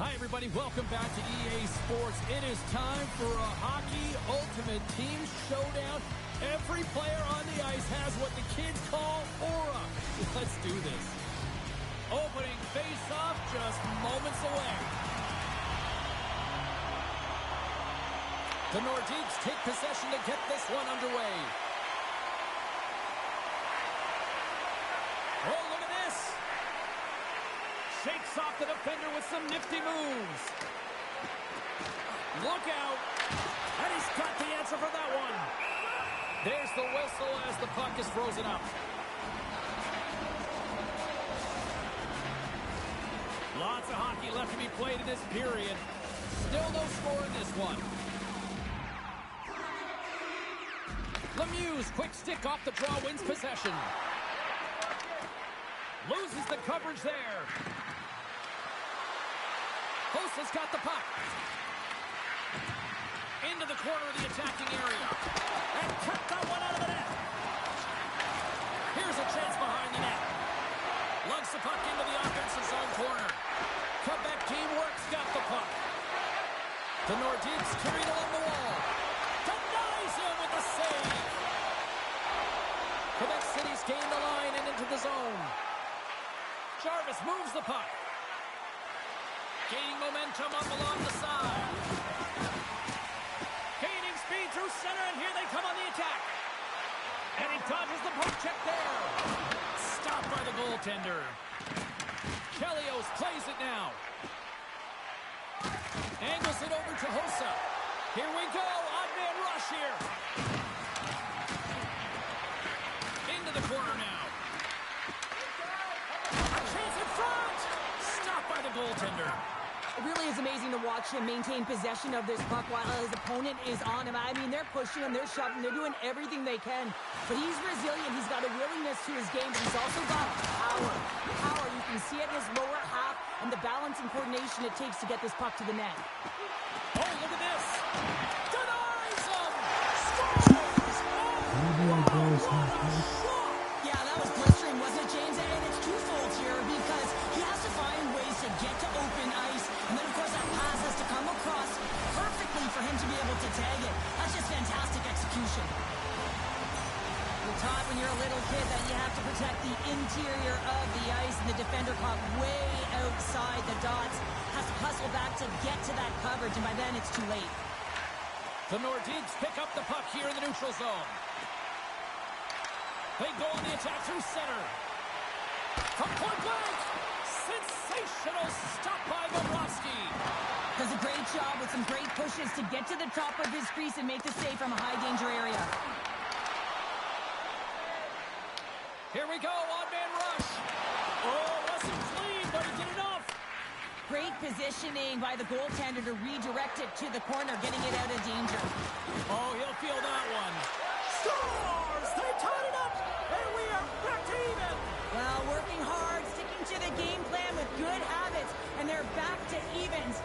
Hi, everybody. Welcome back to EA Sports. It is time for a Hockey Ultimate Team Showdown. Every player on the ice has what the kids call aura. Let's do this. Opening face-off just moments away. The Nordiques take possession to get this one underway. Oh, look at this. Shakes off the defender with some nifty moves. Look out. And he's got the answer for that one. There's the whistle as the puck is frozen up. Lots of hockey left to be played in this period. Still no score in this one. Lemieux, quick stick off the draw, wins possession. Loses the coverage there. Hosa's got the puck. Into the corner of the attacking area. And cut that one out of the net. Here's a chance behind the net. Lugs the puck into the offensive zone corner. Quebec teamwork's got the puck. The Nordiques carried along the wall. Denies him with the save. Quebec City's gained the line and into the zone. Jarvis moves the puck. Gaining momentum up along the side. Gaining speed through center, and here they come on the attack. And he dodges the poke check there. Stopped by the goaltender. Kelios plays it now. Angles it over to Hosa. Here we go. Odd man rush here. Into the corner now. A chance in front. Stopped by the goaltender. It really is amazing to watch him maintain possession of this puck while his opponent is on him. I mean, they're pushing him, they're shoving, they're doing everything they can. But he's resilient. He's got a willingness to his game, but he's also got power. Power, you can see it in his lower half and the balance and coordination it takes to get this puck to the net. Oh, look at this. Denies him. Scores. Yeah, that was blistering, wasn't it, James? And it's twofold here because he has to find ways to get to open ice. And then, of course, that pass has to come across perfectly for him to be able to tag it. That's just fantastic execution. You're taught when you're a little kid that you have to protect the interior of the ice, and the defender caught way outside the dots. Has to hustle back to get to that coverage, and by then it's too late. The Nordiques pick up the puck here in the neutral zone. They go on the attack through center. From point blank. Sensational stop by Bobrovsky. Does a great job with some great pushes to get to the top of his crease and make the save from a high danger area. Here we go, odd man rush. Oh, wasn't clean, but he did enough. Great positioning by the goaltender to redirect it to the corner, getting it out of danger. Oh, he'll feel that one. Scores! They tied it up, and we are back to even. Well, working hard, sticking to the game plan with good habits, and they're back to evens.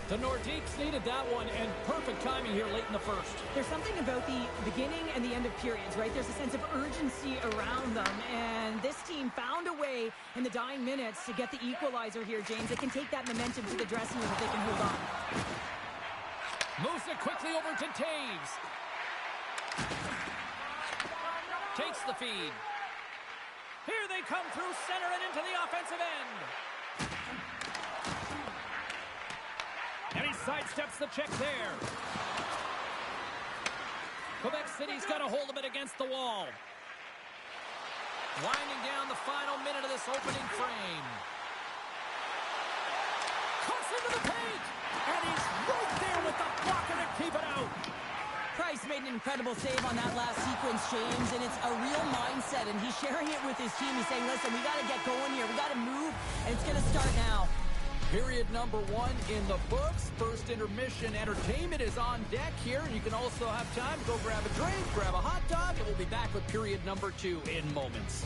The Nordiques needed that one, and perfect timing here late in the first. There's something about the beginning and the end of periods, right? There's a sense of urgency around them, and this team found a way in the dying minutes to get the equalizer here, James. They can take that momentum to the dressing room if they can hold on. Moves it quickly over to Taves. Takes the feed. Here they come through center and into the offensive end. And he sidesteps the check there. Quebec City's got a hold of it against the wall. Winding down the final minute of this opening frame. Cuts into the paint. And he's right there with the blocker to keep it out. Price made an incredible save on that last sequence, James, and it's a real mindset, and he's sharing it with his team. He's saying, listen, we got to get going here. We got to move It's going to start now. Period number 1 in the books. First intermission entertainment is on deck here. And you can also have time to go grab a drink, grab a hot dog, and we'll be back with period number 2 in moments.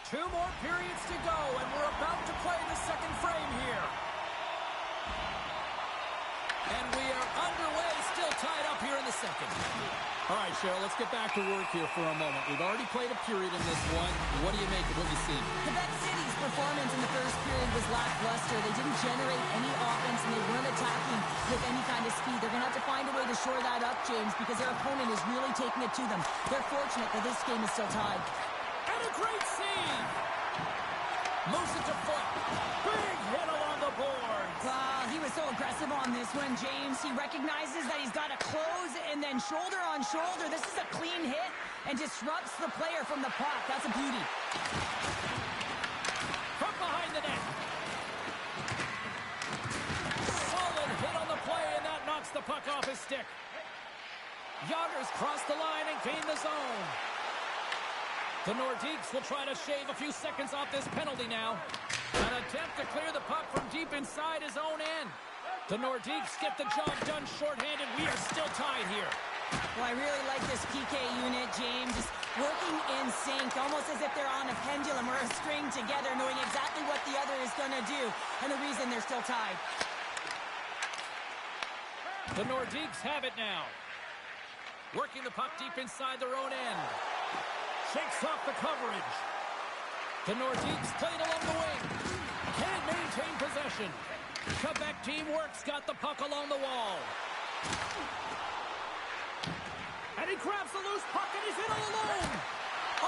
Two more periods to go, and we're about to play the second frame here. And we are underway, still tied up here in the second. All right, Cheryl, let's get back to work here for a moment. We've already played a period in this one. What do you make of what you see? Quebec City's performance in the first period was lackluster. They didn't generate any offense, and they weren't attacking with any kind of speed. They're going to have to find a way to shore that up, James, because their opponent is really taking it to them. They're fortunate that this game is still tied. And a great save! Moves it to foot. Big hit along the boards. He was so aggressive on this one, James. He recognizes that he's got to close and then shoulder on shoulder. This is a clean hit and disrupts the player from the puck. That's a beauty. From behind the net. Solid hit on the play, and that knocks the puck off his stick. Yoggers cross the line and gain the zone. The Nordiques will try to shave a few seconds off this penalty now. An attempt to clear the puck from deep inside his own end. The Nordiques get the job done shorthanded. We are still tied here. Well, I really like this PK unit, James. Just working in sync, almost as if they're on a pendulum or a string together, knowing exactly what the other is going to do, and the reason they're still tied. The Nordiques have it now. Working the puck deep inside their own end. Shakes off the coverage. The Nordiques played along the wing. Can't maintain possession. Quebec team works, got the puck along the wall. And he grabs the loose puck and he's in all alone.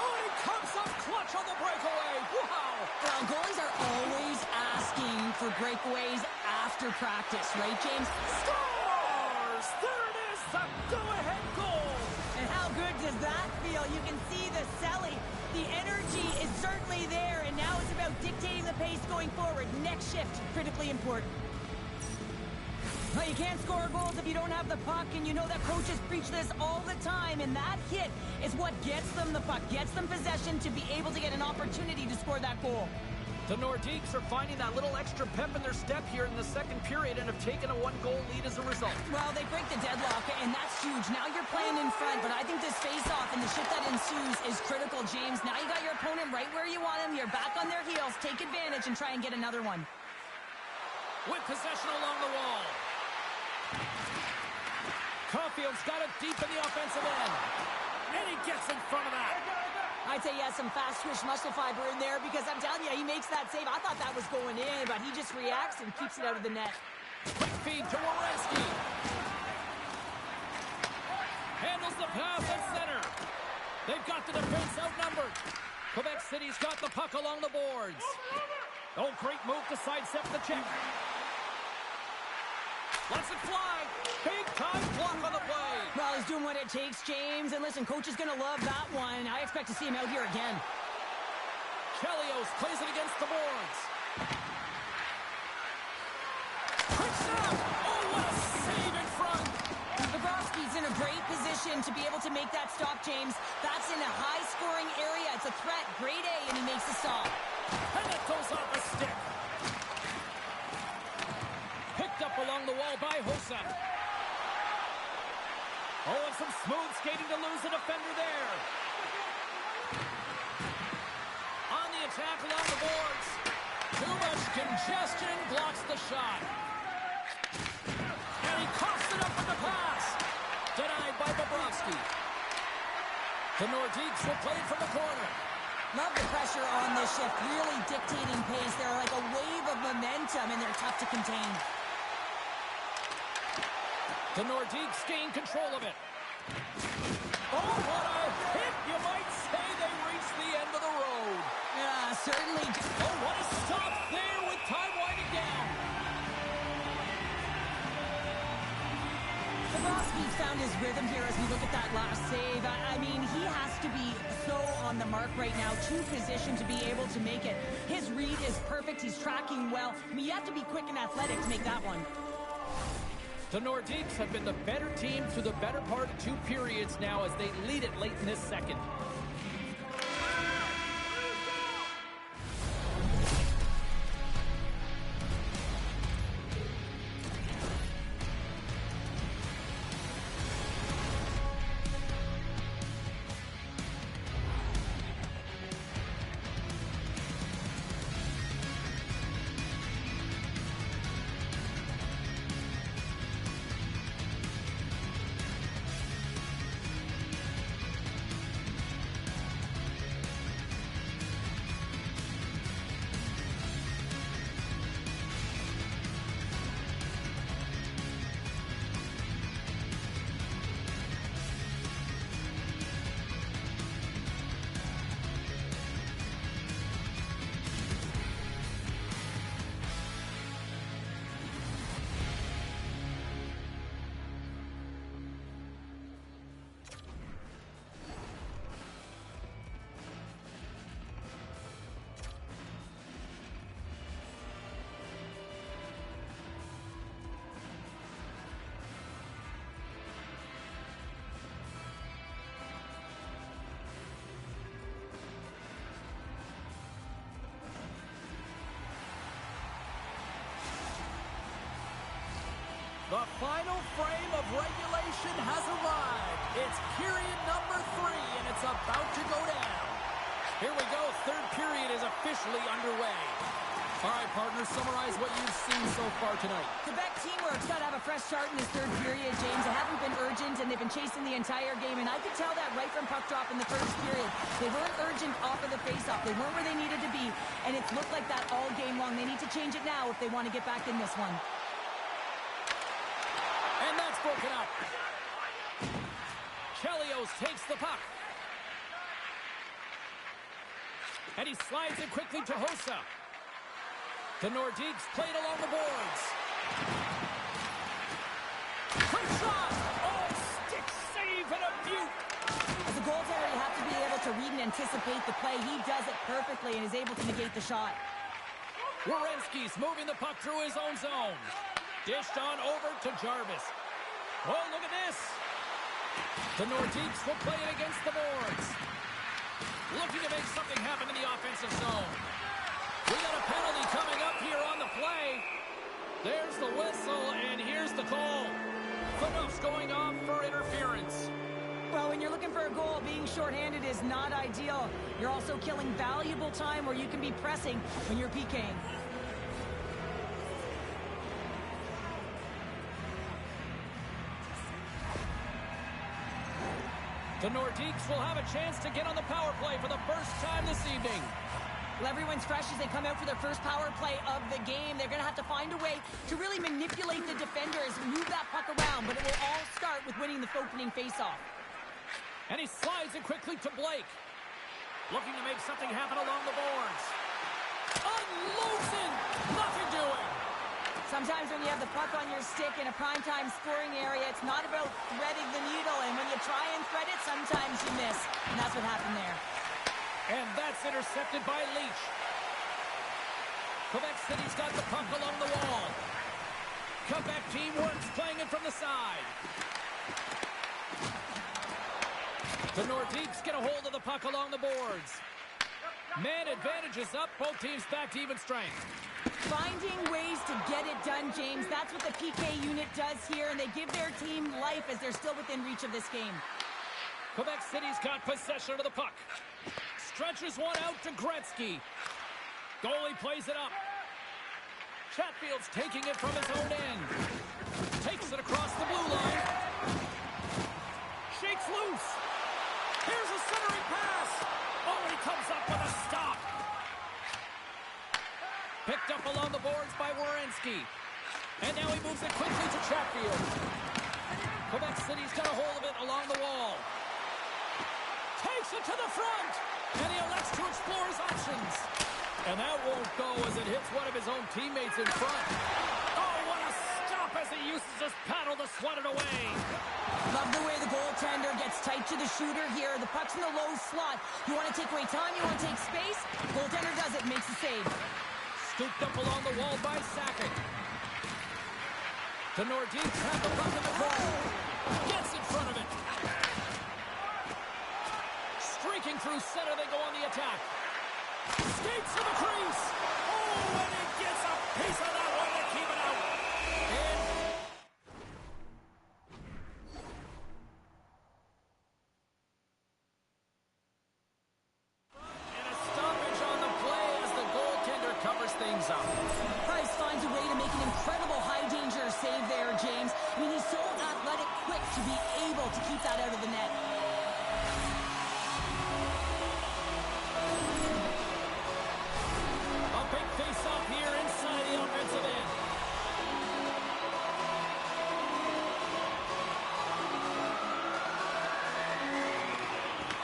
Oh, and he comes up clutch on the breakaway. Wow. Well, goalies are always asking for breakaways after practice, right, James? Scores! There it is, the go-ahead goal. And how good does that feel? You can see the selling. The energy is certainly there, and now it's about dictating the pace going forward. Next shift, critically important. Well, you can't score goals if you don't have the puck, and you know that coaches preach this all the time, and that hit is what gets them the puck, gets them possession to be able to get an opportunity to score that goal. The Nordiques are finding that little extra pep in their step here in the second period and have taken a one-goal lead as a result. Well, they break the deadlock, and that's huge. Now you're playing in front, but I think this face-off and the shift that ensues is critical, James. Now you got your opponent right where you want him. You're back on their heels. Take advantage and try and get another one. With possession along the wall. Caulfield's got it deep in the offensive end. And he gets in front of that. I'd say he has some fast-twitch muscle fiber in there because I'm telling you, he makes that save. I thought that was going in, but he just reacts and keeps it out of the net. Quick feed to Werenski. Handles the pass at center. They've got the defense outnumbered. Quebec City's got the puck along the boards. Oh, great move to sidestep the check. Lets it fly. Big time block on the play. Well, he's doing what it takes, James. And listen, coach is going to love that one. I expect to see him out here again. Chelios plays it against the boards. Quick snap. Oh, what a save in front. Bobrovsky's in a great position to be able to make that stop, James. That's in a high-scoring area. It's a threat. Grade A, and he makes the stop. And it goes off the stick. Hossa. Oh, and some smooth skating to lose a defender there. On the attack along the boards. Too much congestion, blocks the shot. And he coughs it up with the pass. Denied by Bobrovsky. The Nordiques will play it from the corner. Love the pressure on this shift, really dictating pace. They're like a wave of momentum, and they're tough to contain. The Nordiques gain control of it. Oh, what a hit! You might say they reached the end of the road. Yeah, certainly. Oh, what a stop there with time winding down. Bobrovsky's found his rhythm here as we look at that last save. I mean, he has to be so on the mark right now, to position to be able to make it. His read is perfect. He's tracking well. I mean, you have to be quick and athletic to make that one. The Nordiques have been the better team through the better part of 2 periods now as they lead it late in this second. The final frame of regulation has arrived. It's period number 3, and it's about to go down. Here we go. 3rd period is officially underway. All right, partners, summarize what you've seen so far tonight. Quebec teamwork's got to have a fresh start in this 3rd period, James. They haven't been urgent, and they've been chasing the entire game, and I could tell that right from puck drop in the 1st period. They weren't urgent off of the faceoff. They weren't where they needed to be, and it's looked like that all game long. They need to change it now if they want to get back in this one. And that's broken up. Chelios takes the puck. And he slides it quickly to Hossa. The Nordiques played along the boards. Quick shot! Oh, stick save and a beaut! As a goaltender, you have to be able to read and anticipate the play. He does it perfectly and is able to negate the shot. Werenski's moving the puck through his own zone. Dished on over to Jarvis. Oh, look at this. The Nordiques will play it against the boards. Looking to make something happen in the offensive zone. We got a penalty coming up here on the play. There's the whistle, and here's the call. Footnotes going off for interference. Well, when you're looking for a goal, being shorthanded is not ideal. You're also killing valuable time where you can be pressing when you're PKing. The Nordiques will have a chance to get on the power play for the first time this evening. Well, everyone's fresh as they come out for their first power play of the game. They're going to have to find a way to really manipulate the defenders, move that puck around, but it will all start with winning the opening faceoff. And he slides it quickly to Blake. Looking to make something happen along the boards. Unloads it! Nothing doing! Sometimes when you have the puck on your stick in a primetime scoring area, it's not about threading the needle, and when you try and thread it, sometimes you miss. And that's what happened there. And that's intercepted by Leach. Quebec City's got the puck along the wall. Quebec team works playing it from the side. The Nordiques get a hold of the puck along the boards. Man advantage is up. Both teams back to even strength. Finding ways to to get it done, James. That's what the PK unit does here, and they give their team life as they're still within reach of this game. Quebec City's got possession of the puck. Stretches one out to Gretzky. Goalie plays it up. Chatfield's taking it from his own end. Takes it across the blue line. Shakes loose. Here's a centering pass. Oh, he comes up with a stop. Picked up along the boards by Werenski. And now he moves it quickly to Chatfield. Quebec City's got a hold of it along the wall. Takes it to the front. And he elects to explore his options. And that won't go as it hits one of his own teammates in front. Oh, what a stop as he uses his paddle to swat it away. Love the way the goaltender gets tight to the shooter here. The puck's in the low slot. You want to take away time, you want to take space. Goaltender does it, makes the save. Scooped up along the wall by Sakic. The Nordiques have the puck in the goal. Gets in front of it. Streaking through center, they go on the attack. Skates to the crease. Oh, and he gets a piece of that one to keep it out. And a stoppage on the play as the goaltender covers things up. Price finds a way to make an incredible high-danger save there, James. I mean, he's so athletic, quick to be able to keep that out of the net. Face-off here inside the offensive end.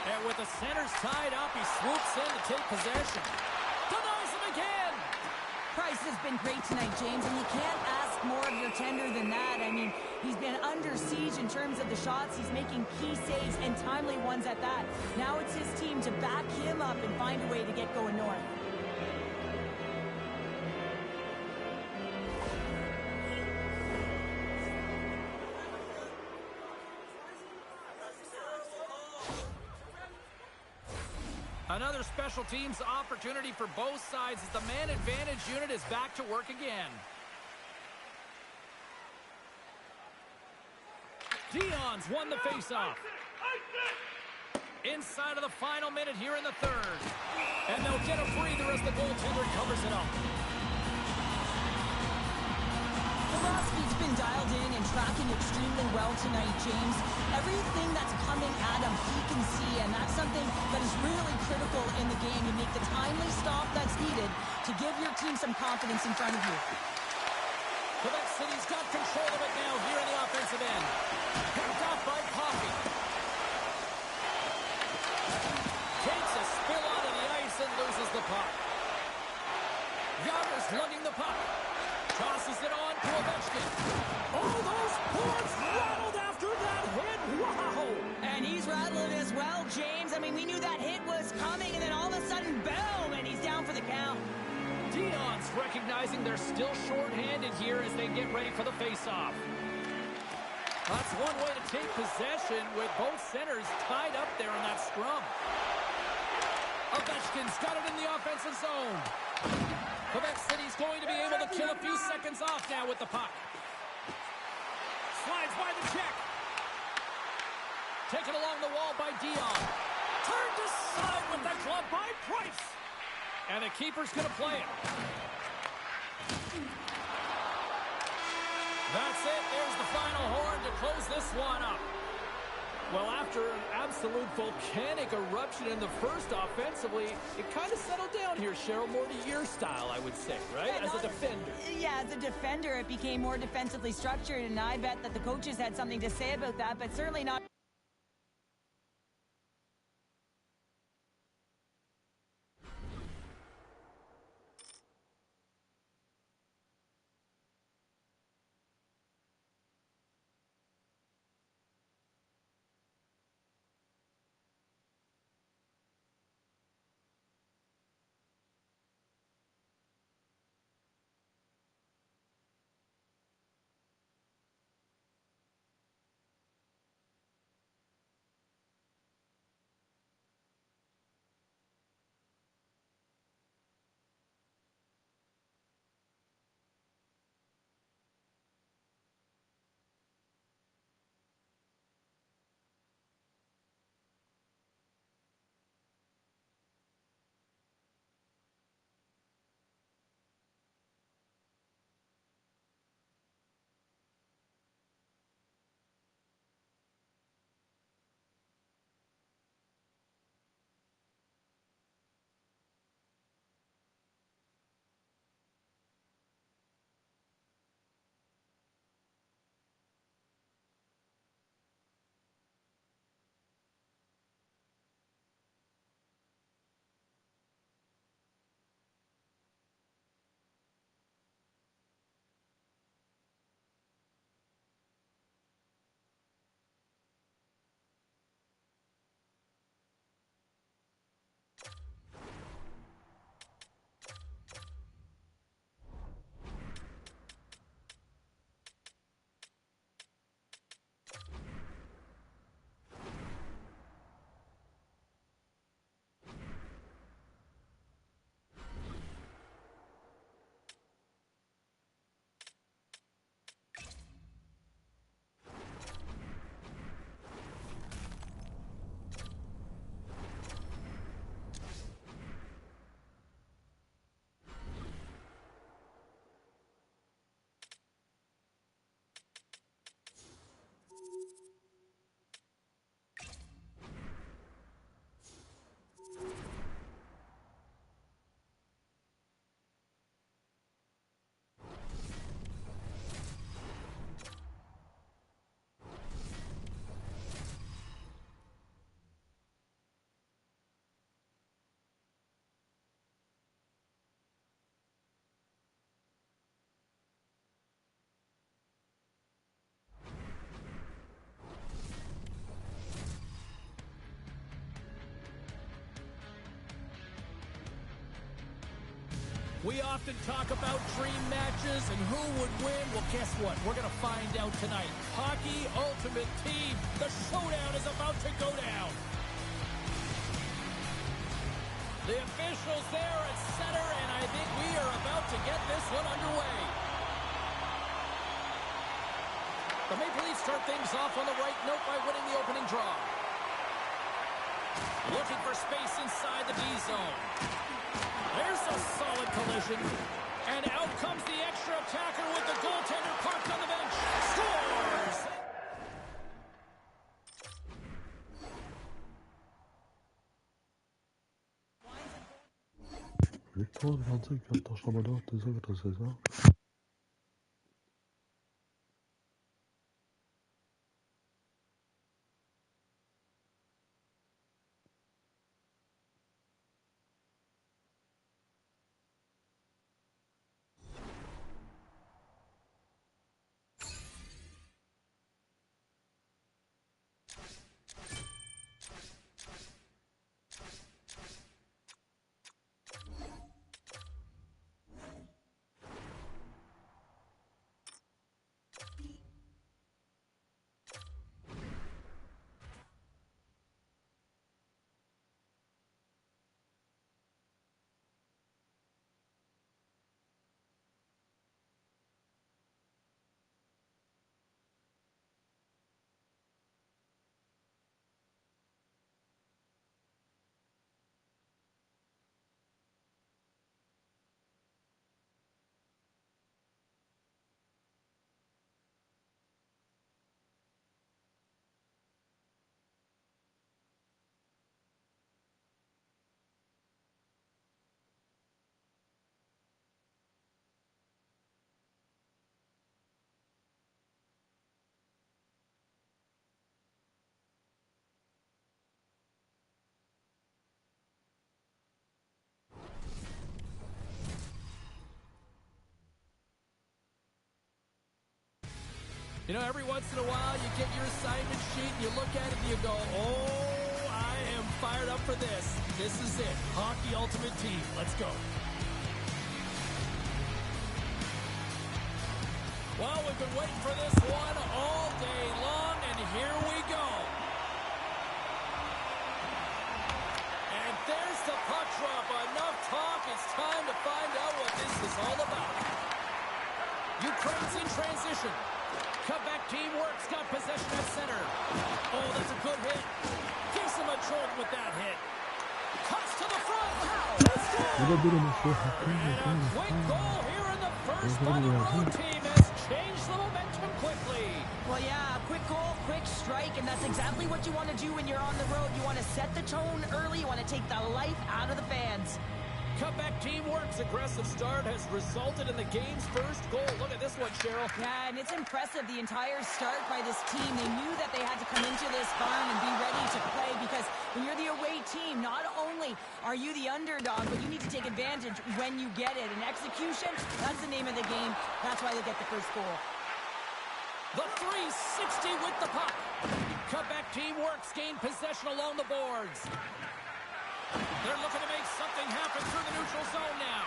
And with the centers tied up, he swoops in to take possession. Denies him again. Price has been great tonight, James, and you can't ask more of your tender than that. I mean, he's been under siege in terms of the shots. He's making key saves and timely ones at that. Now it's his team to back him up and find a way to get going north. Another special teams opportunity for both sides as the man advantage unit is back to work again. Dion's won the faceoff. Inside of the final minute here in the third. And they'll get a breather as the goaltender covers it up. Velocity's been dialed in and tracking extremely well tonight, James. Everything that's coming at him, he can see, and that's something that is really critical in the game. You make the timely stop that's needed to give your team some confidence in front of you. Quebec City's got control of it now here in the offensive end. Picked off by Coffey. Takes a spill onto the ice and loses the puck. Yager's lugging the puck. Tosses it on to Ovechkin. Oh, those boards rattled after that hit. Wow! And he's rattling as well, James. I mean, we knew that hit was coming, and then all of a sudden, boom, and he's down for the count. Dion's recognizing they're still short-handed here as they get ready for the face-off. That's one way to take possession with both centers tied up there in that scrum. Ovechkin's got it in the offensive zone. Quebec City's going to be able to kill a few seconds off now with the puck. Slides by the check. Taken along the wall by Dion. Turned aside with the glove by Price. And the keeper's going to play it. That's it. There's the final horn to close this one up. Well, after an absolute volcanic eruption in the first offensively, it kind of settled down here, Cheryl, more to your style, I would say, right? Yeah, as a defender. Yeah, as a defender, it became more defensively structured, and I bet that the coaches had something to say about that, but certainly not We often talk about dream matches and who would win. Well, guess what? We're going to find out tonight. Hockey Ultimate Team. The showdown is about to go down. The officials there at center, and I think we are about to get this one underway. The Maple Leafs start things off on the right note by winning the opening draw. Looking for space inside the D zone. There's a solid collision. And out comes the extra attacker with the goaltender parked on the bench. Scores! Victoire 25-14 296. You know, every once in a while you get your assignment sheet and you look at it and you go, oh, I am fired up for this. This is it. Hockey Ultimate Team. Let's go. Well, we've been waiting for this one all day long, and here we go. And there's the puck drop. Enough talk. It's time to find out what this is all about. Ukraine's in transition. Quebec team works, got possession at center. Oh, that's a good hit. Gives him a jolt with that hit. Cuts to the front. And a quick goal here in the first by the road team has changed the momentum quickly. Well, yeah, quick goal, quick strike, and that's exactly what you want to do when you're on the road. You want to set the tone early. You want to take the life out of the fans. Quebec team works. Aggressive start has resulted in the game's first goal. Look at this one, Cheryl. Yeah, and it's impressive, the entire start by this team. They knew that they had to come into this barn and be ready to play, because when you're the away team, not only are you the underdog, but you need to take advantage when you get it. And execution, that's the name of the game. That's why they get the first goal. The 360 with the puck. Quebec team works, gain possession along the boards. They're looking to make something happen through the neutral zone now.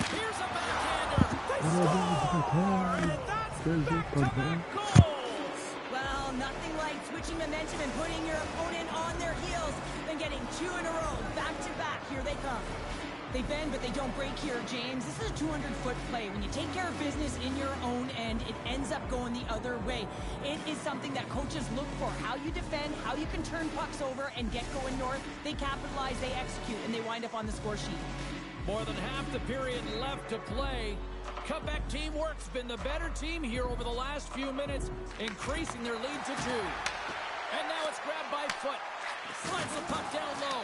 Here's a backhander. They score! And that's back-to-back goals! Well, nothing like switching momentum and putting your opponent on their heels than getting two in a row, back-to-back. Here they come. They bend, but they don't break here, James. This is a 200-foot play. When you take care of business in your own end, it ends up going the other way. It is something that coaches look for. How you defend, how you can turn pucks over and get going north. They capitalize, they execute, and they wind up on the score sheet. More than half the period left to play. Quebec team work's been the better team here over the last few minutes, increasing their lead to 2. And now it's grabbed by Foot. Slides the puck down low.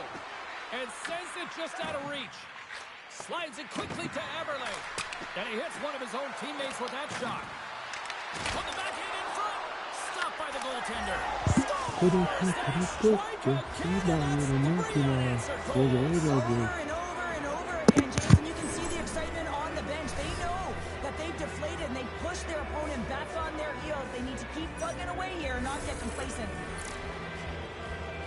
And sends it just out of reach. Slides it quickly to Eberle. And he hits one of his own teammates with that shot. Put the backhand in front. Stopped by the goaltender. Over and over again, Jason. You can see the excitement on the bench. They know that they've deflated and they push their opponent back on their heels. They need to keep plugging away here and not get complacent.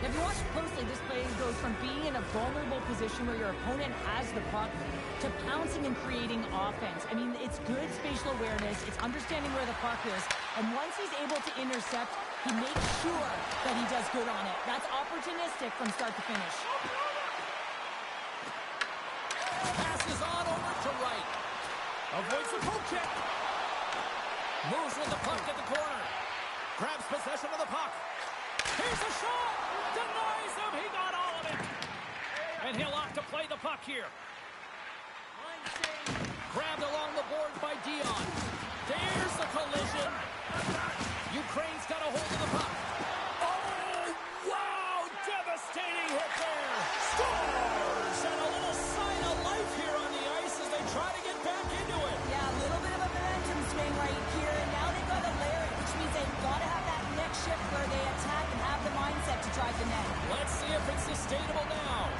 If you watch closely, this play goes from being in a vulnerable position where your opponent has the puck to pouncing and creating offense. I mean, it's good spatial awareness. It's understanding where the puck is. And once he's able to intercept, he makes sure that he does good on it. That's opportunistic from start to finish. Passes on over to right. Avoids the poke check. Moves with the puck at the corner. Grabs possession of the puck. Here's a shot. Denies him. He got all of it. And he'll opt to play the puck here. Grabbed along the boards by Dion. There's the collision. Ukraine's got a hold of the puck. Oh, wow. Devastating hit there. Scores. And a little sign of life here on the ice as they try to get back into it. Yeah, a little bit of a momentum swing right here. And now they've got to layer it, which means they've got to have that next shift where they attack and have the mindset to drive the net. Let's see if it's sustainable now.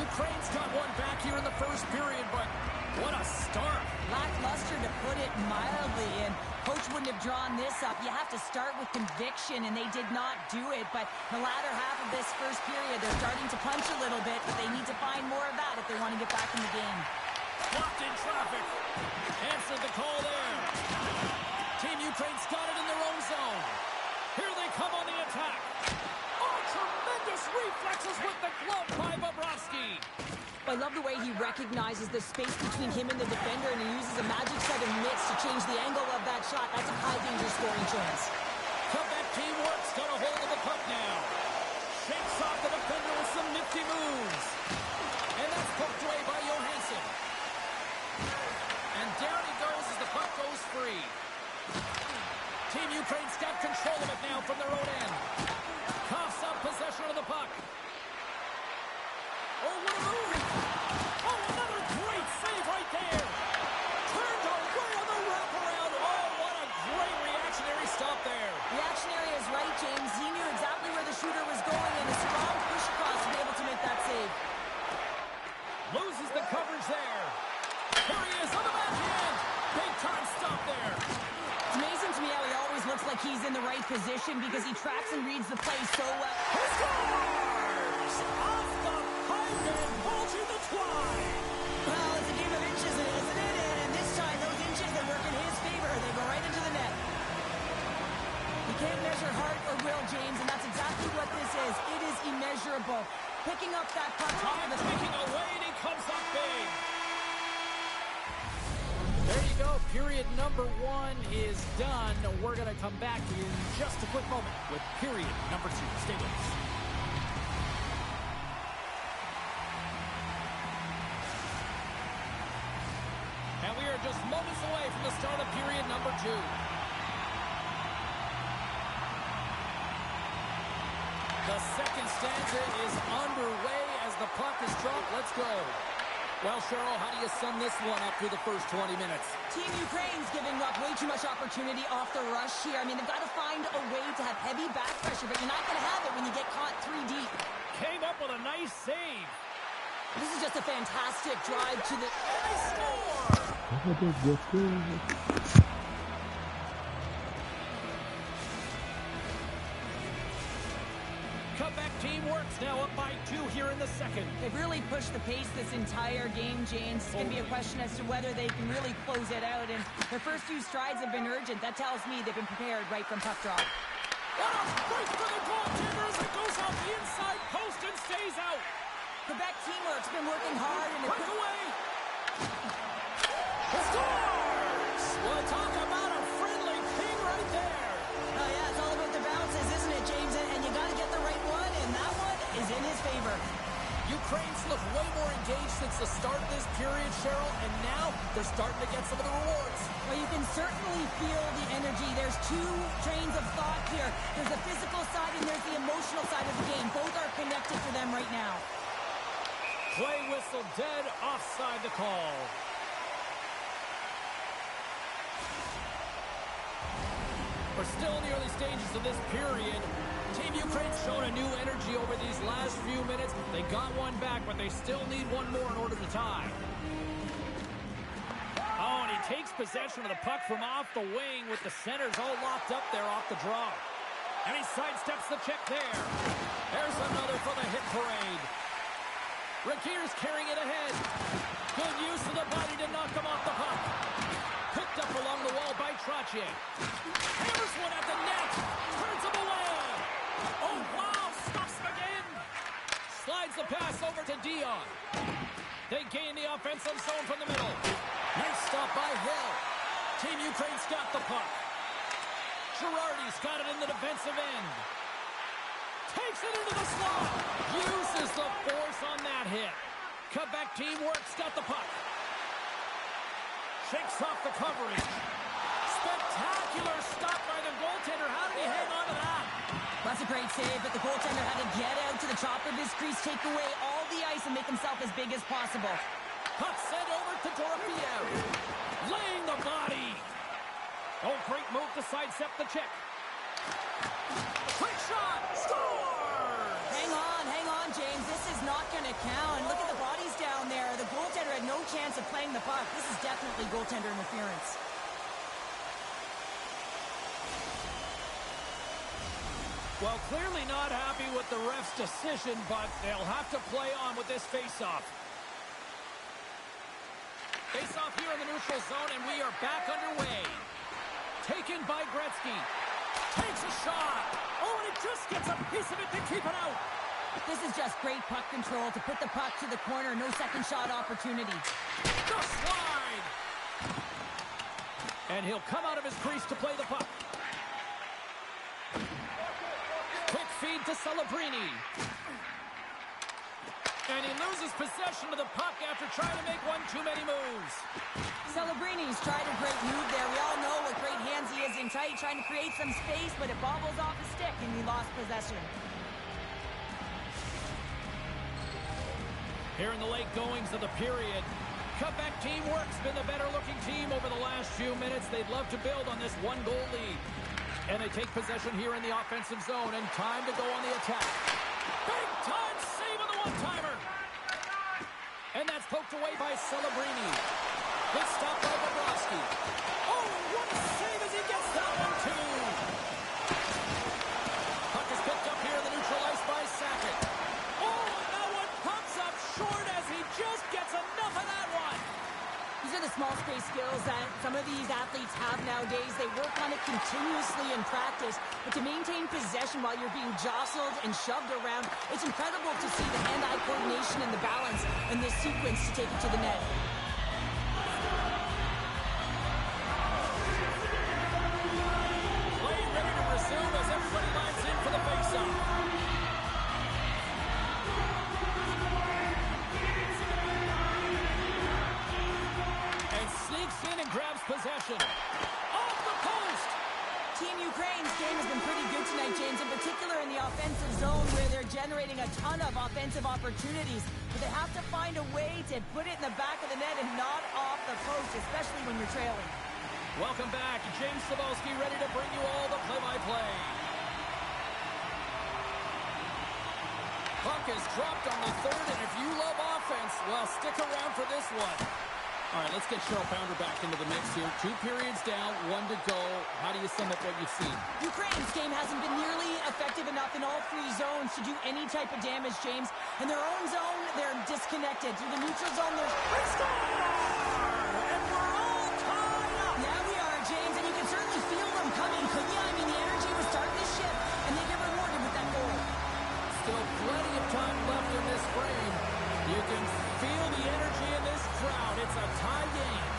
Ukraine's got one back here in the first period, but what a start. Lackluster, to put it mildly, and coach wouldn't have drawn this up. You have to start with conviction, and they did not do it. But the latter half of this first period, they're starting to punch a little bit, but they need to find more of that if they want to get back in the game. Blocked in traffic. Answered the call there. Team Ukraine's got it in their own zone. Here they come on the attack. Oh, tremendous reflexes with the glove by Bobrovsky. I love the way he recognizes the space between him and the defender, and he uses a magic set of mitts to change the angle of that shot. That's a high-danger scoring chance. Comeback teamwork's got a hold of the puck now. Shakes off the defender with some nifty moves. And that's poked away by Johansson. And down he goes as the puck goes free. Team Ukraine's got control of it now from their own end. Coughs up possession of the puck. Oh, what a move! Oh, another great save right there! Turned away on the wraparound. Oh, what a great reactionary stop there. Reactionary is right, James. He knew exactly where the shooter was going, and a strong push across to be able to make that save. Loses the coverage there. There he is on the backhand. Big time stop there. It's amazing to me how he always looks like he's in the right position because he tracks and reads the play so well. He scores! Off the pipe and bulging the twine. Well, it's a game of inches, isn't it? And this time, those inches, they work in his favor. They go right into the net. You can't measure heart or will, James, and that's exactly what this is. It is immeasurable. Picking up that puck. Time taking away, and he comes up big. There you go. Period number 1 is done. We're going to come back to you in just a quick moment with period number 2. Stay with us. And we are just moments away from the start of period number 2. The second stanza is underway as the puck is dropped. Let's go. Well, Cheryl, how do you sum this one up through the first 20 minutes? Team Ukraine's giving up way too much opportunity off the rush here. I mean, they've got to find a way to have heavy back pressure, but you're not going to have it when you get caught 3 deep. Came up with a nice save. This is just a fantastic drive to the... And they score! Comeback teamwork's now up by 2 here in the second. They've really pushed the pace this entire game, James. It's going to be a question as to whether they can really close it out, and their first few strides have been urgent. That tells me they've been prepared right from puck drop. What a break for the goaltender as it goes off the inside post and stays out. Quebec teamwork's been working hard. And break away. He scores! Well, talk about a friendly ping right there. Oh, yeah, it's all about the bounces, isn't it, James? And you got to get the right one, and that one is in his favor. Ukraine's looked way more engaged since the start of this period, Cheryl, and now they're starting to get some of the rewards. Well, you can certainly feel the energy. There's 2 trains of thought here. There's the physical side and there's the emotional side of the game. Both are connected for them right now. Play whistle dead, offside the call. We're still in the early stages of this period. Team Ukraine's shown a new energy over these last few minutes. They got one back, but they still need one more in order to tie. Oh, and he takes possession of the puck from off the wing with the centers all locked up there off the draw. And he sidesteps the check there. There's another for the hit parade. Rakir's carrying it ahead. Good use of the body to knock him off the puck. Picked up along the wall by Trottier. Hammers one at the net. Turns him away. Oh, wow. Stops him again. Slides the pass over to Dion. They gain the offensive zone from the middle. Nice stop by Hill. Team Ukraine's got the puck. Girardi's got it in the defensive end. Takes it into the slot. Uses the force on that hit. Quebec team works, got the puck. Shakes off the coverage. Spectacular stop by the goaltender. How did he hang on to that? That's a great save, but the goaltender had to get out to the top of his crease, take away all the ice, and make himself as big as possible. Puck sent over to Dorofiev. Laying the body. Oh, great move to sidestep the check. Quick shot. Scores! Hang on, James. This is not going to count. Look at the bodies down there. The goaltender had no chance of playing the puck. This is definitely goaltender interference. Well, clearly not happy with the ref's decision, but they'll have to play on with this face-off. Face-off here in the neutral zone, and we are back underway. Taken by Gretzky. Takes a shot. Oh, and it just gets a piece of it to keep it out. This is just great puck control to put the puck to the corner. No second shot opportunity. The slide. And he'll come out of his crease to play the puck. Quick feed to Celebrini. And he loses possession of the puck after trying to make one too many moves. Celebrini's tried a great move there. We all know what great hands he is in tight, trying to create some space, but it bobbles off his stick, and he lost possession. Here in the late goings of the period, Quebec teamwork's been the better-looking team over the last few minutes. They'd love to build on this one-goal lead. And they take possession here in the offensive zone, and time to go on the attack. Big-time save on the one-timer. And that's poked away by Celebrini. Good stop by Bobrovsky. Oh, what a save as he gets that one, too. Puck is picked up here in the neutral ice by Sakic. Oh, and that one pops up short as he just gets enough of that one. These are the small space skills that some of these athletes have nowadays. They work on it continuously in practice, but to maintain possession while you're being jostled and shoved around, it's incredible to see the hand-eye coordination and the balance in this sequence to take it to the net. Play ready to resume as everybody lines in for the face-off. Grabs possession. Off the post! Team Ukraine's game has been pretty good tonight, James, in particular in the offensive zone where they're generating a ton of offensive opportunities. But they have to find a way to put it in the back of the net and not off the post, especially when you're trailing. Welcome back. James Cybulski ready to bring you all the play-by-play. Puck is dropped on the third, and if you love offense, well, stick around for this one. All right, let's get Cheryl Pounder back into the mix here. 2 periods down, 1 to go. How do you sum up what you've seen? Ukraine's game hasn't been nearly effective enough in all 3 zones to do any type of damage, James. In their own zone, they're disconnected. Through the neutral zone, there's... And we're all tied up! Yeah, we are, James, and you can certainly feel them coming, couldn't you? I mean, the energy was starting to shift, and they get rewarded with that goal. Still plenty of time left in this frame. You can feel the energy in this crowd. It's a tie game.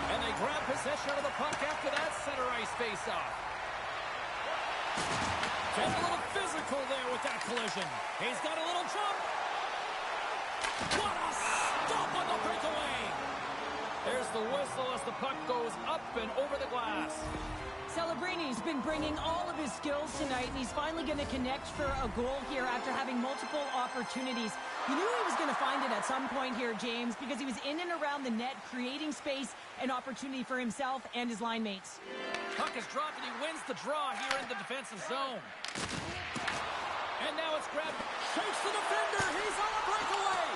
And they grab possession of the puck after that center ice face-off. Getting a little physical there with that collision. He's got a little jump. What a stop on the breakaway. There's the whistle as the puck goes up and over the glass. Celebrini's been bringing all of his skills tonight, and he's finally going to connect for a goal here after having multiple opportunities. You knew he was going to find it at some point here, James, because he was in and around the net, creating space and opportunity for himself and his line mates. Puck is dropped, and he wins the draw here in the defensive zone. And now it's grabbed. Shakes the defender. He's on a breakaway.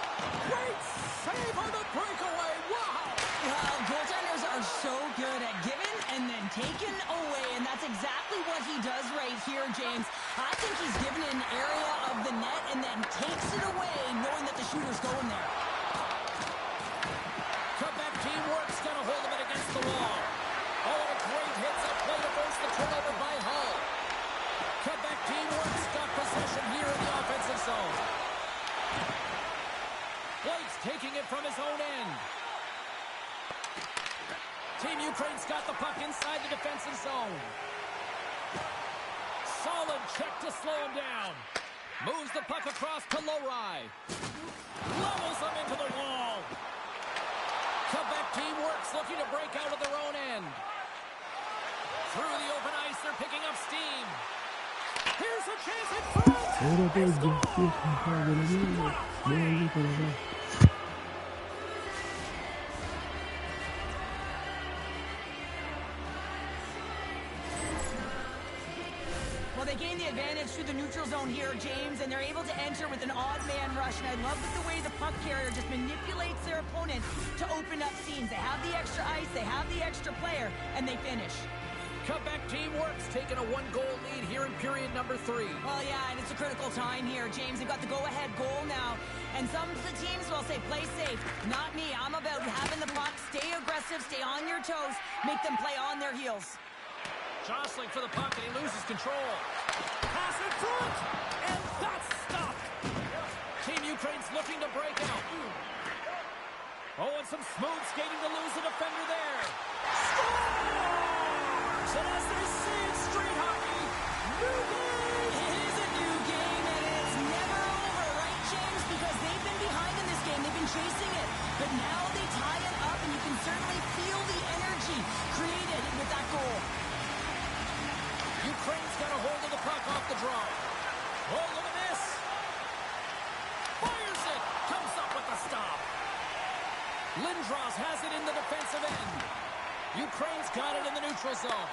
Great save on the breakaway. Wow. Well, goaltenders are so good at giving and then taken away, and that's exactly what he does right here, James. I think he's given an area of the net and then takes it away, knowing that the shooter's going there. Cutback teamwork's got a hold of it against the wall. Oh, a great hits up play to force the turnover by Hull. Cutback teamwork's got possession here in the offensive zone. Blake's taking it from his own end. Team Ukraine's got the puck inside the defensive zone. Solid check to slow him down. Moves the puck across to Lowry. Levels him into the wall. Cutback teamwork's looking to break out of their own end. Through the open ice, they're picking up steam. Here's a chance in front. Well, they gain the advantage through the neutral zone here, James, and they're able to enter with an odd man rush. And I love the way the puck carrier just manipulates their opponent to open up scenes. They have the extra ice, they have the extra player, and they finish. Cutback teamwork's taking a one-goal lead here in period number 3. Well, yeah, and it's a critical time here, James. They've got the go-ahead goal now. And some of the teams will say, play safe. Not me. I'm about having the puck, stay aggressive, stay on your toes, make them play on their heels. Jostling for the puck, and he loses control. Pass in front, and that's stopped. Team Ukraine's looking to break out. Oh, and some smooth skating to lose a defender there. Scores! And as they say in street hockey, new game! It is a new game, and it's never over, right, James? Because they've been behind in this game. They've been chasing it. But now they tie it up, and you can certainly feel the energy created with that goal. Ukraine's got a hold of the puck off the draw. Oh, look at this. Fires it. Comes up with the stop. Lindros has it in the defensive end. Ukraine's got it in the neutral zone.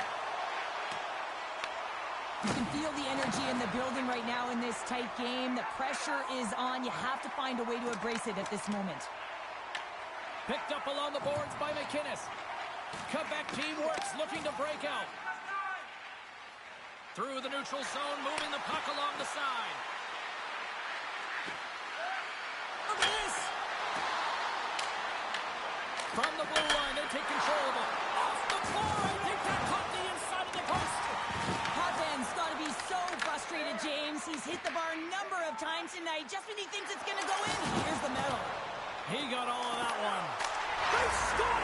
You can feel the energy in the building right now in this tight game. The pressure is on. You have to find a way to embrace it at this moment. Picked up along the boards by McInnes. Cutback teamwork's looking to break out. Through the neutral zone, moving the puck along the side. Look at this! From the blue line, they take control of it. Off the floor, I think that caught the inside of the post. Hotman's got to be so frustrated, James. He's hit the bar a number of times tonight. Just when he thinks it's going to go in, here's the medal. He got all of that one. They score!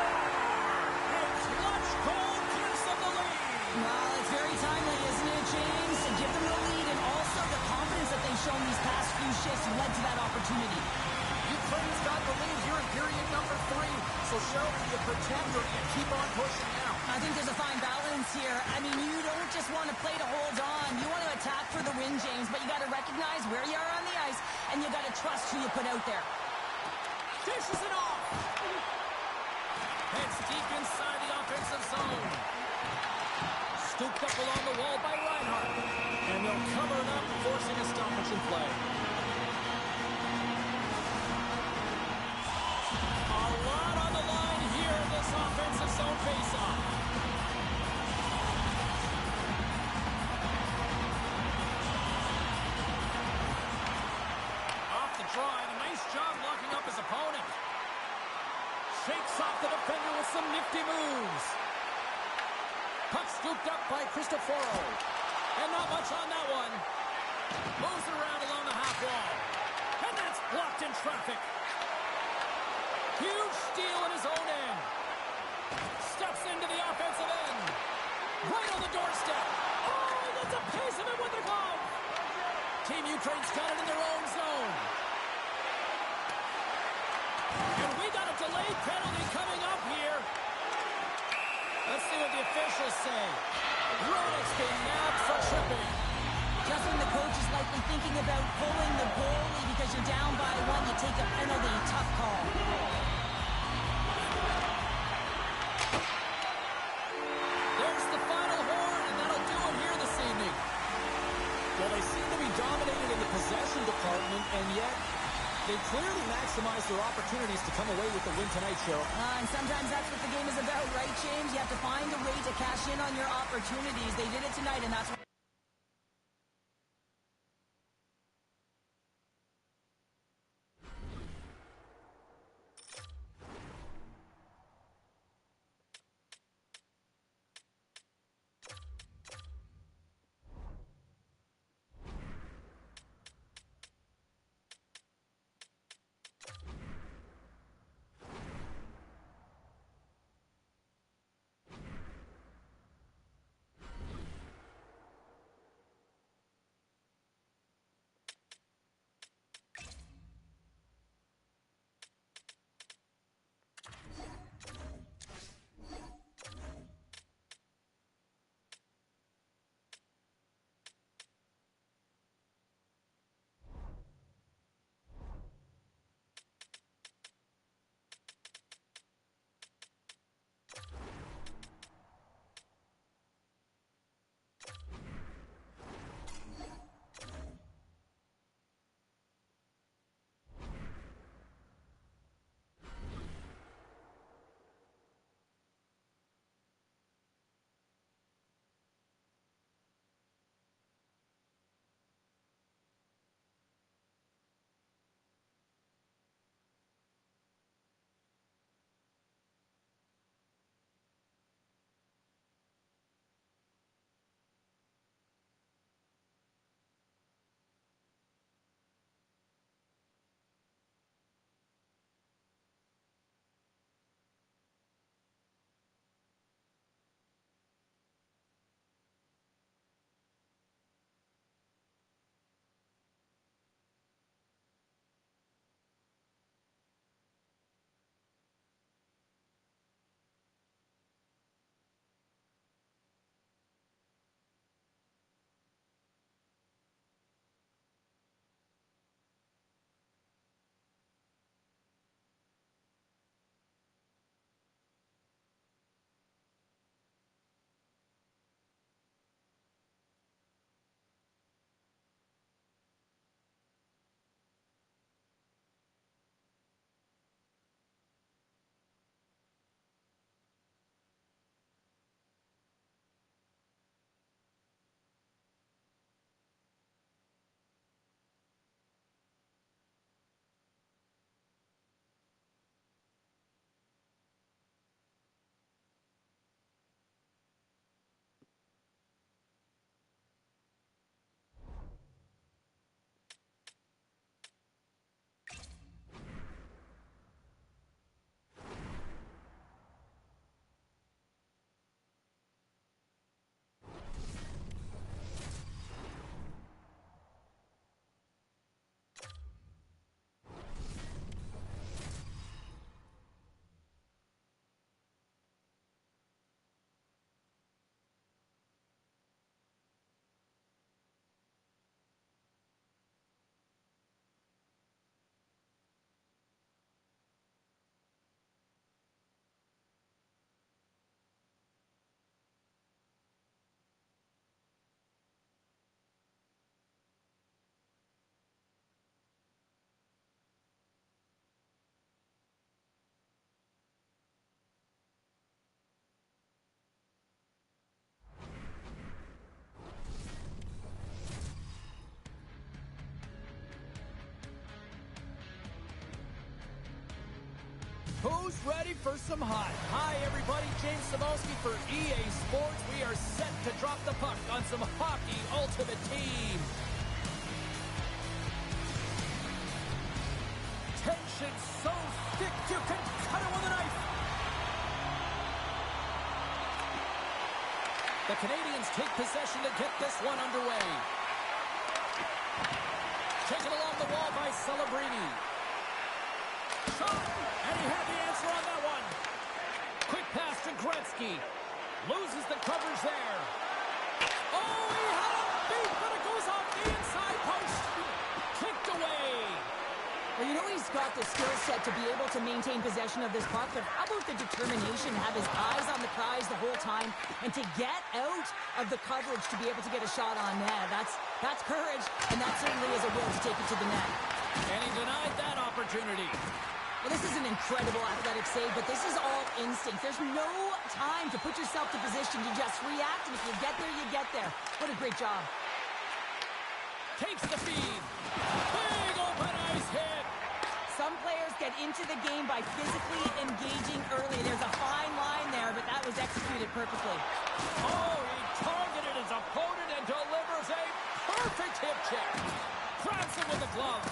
A clutch goal gives them the lead. Well, it's very timely, isn't it, James? To give them the lead, and also the confidence that they've shown these past few shifts led to that opportunity. Ukraine's got the lead here in period number 3. So, Cheryl, do you pretend or do you keep on pushing now? I think there's a fine balance here. I mean, you don't just want to play to hold on. You want to attack for the win, James, but you got to recognize where you are on the ice, and you got to trust who you put out there. Dishes it off. It's deep inside the offensive zone. Scooped up along the wall by Reinhart. And they'll cover it up, forcing a stoppage in play. A lot on the line here in this offensive zone faceoff. Off the draw, and a nice job locking up his opponent. Shakes off the defender with some nifty moves. Puck scooped up by Cristoforo. And not much on that one. Moves it around along the half wall. And that's blocked in traffic. Huge steal in his own end. Steps into the offensive end. Right on the doorstep. Oh, that's a piece of it with the glove. Team Ukraine's got it in their own zone. And we got a delayed penalty coming up here. Let's see what the officials say. Roddick's been nabbed for tripping. Just when the coach is likely thinking about pulling the goalie because you're down by 1, you take a penalty. Tough call. There's the final horn, and that'll do it here this evening. Well, they seem to be dominated in the possession department, and yet they clearly maximize their opportunities to come away with the win tonight, Cheryl. And sometimes that's what the game is about, right, James? You have to find a way to Cash in on your opportunities. They did it tonight, and that's... Who's ready for some hot? Hi, everybody. James Cebulski for EA Sports. We are set to drop the puck on some Hockey Ultimate Team. Tension so thick you can cut it with a knife. The Canadians take possession to get this one underway. Taken along the wall by Celebrini. Shot! And he had the answer on that one. Quick pass to Gretzky. Loses the coverage there. Oh, he had a beat, but it goes off the inside post. Kicked away. Well, you know he's got the skill set to be able to maintain possession of this puck, but how about the determination to have his eyes on the prize the whole time and to get out of the coverage to be able to get a shot on net? That's courage, and that certainly is a will to take it to the net. And he denied that opportunity. Well, this is an incredible athletic save, but this is all instinct. There's no time to put yourself to position to just react, and if you get there, you get there. What a great job. Takes the feed. Big open ice hit. Some players get into the game by physically engaging early. There's a fine line there, but that was executed perfectly. Oh, he targeted his opponent and delivers a perfect hip check. Grabs him with the glove.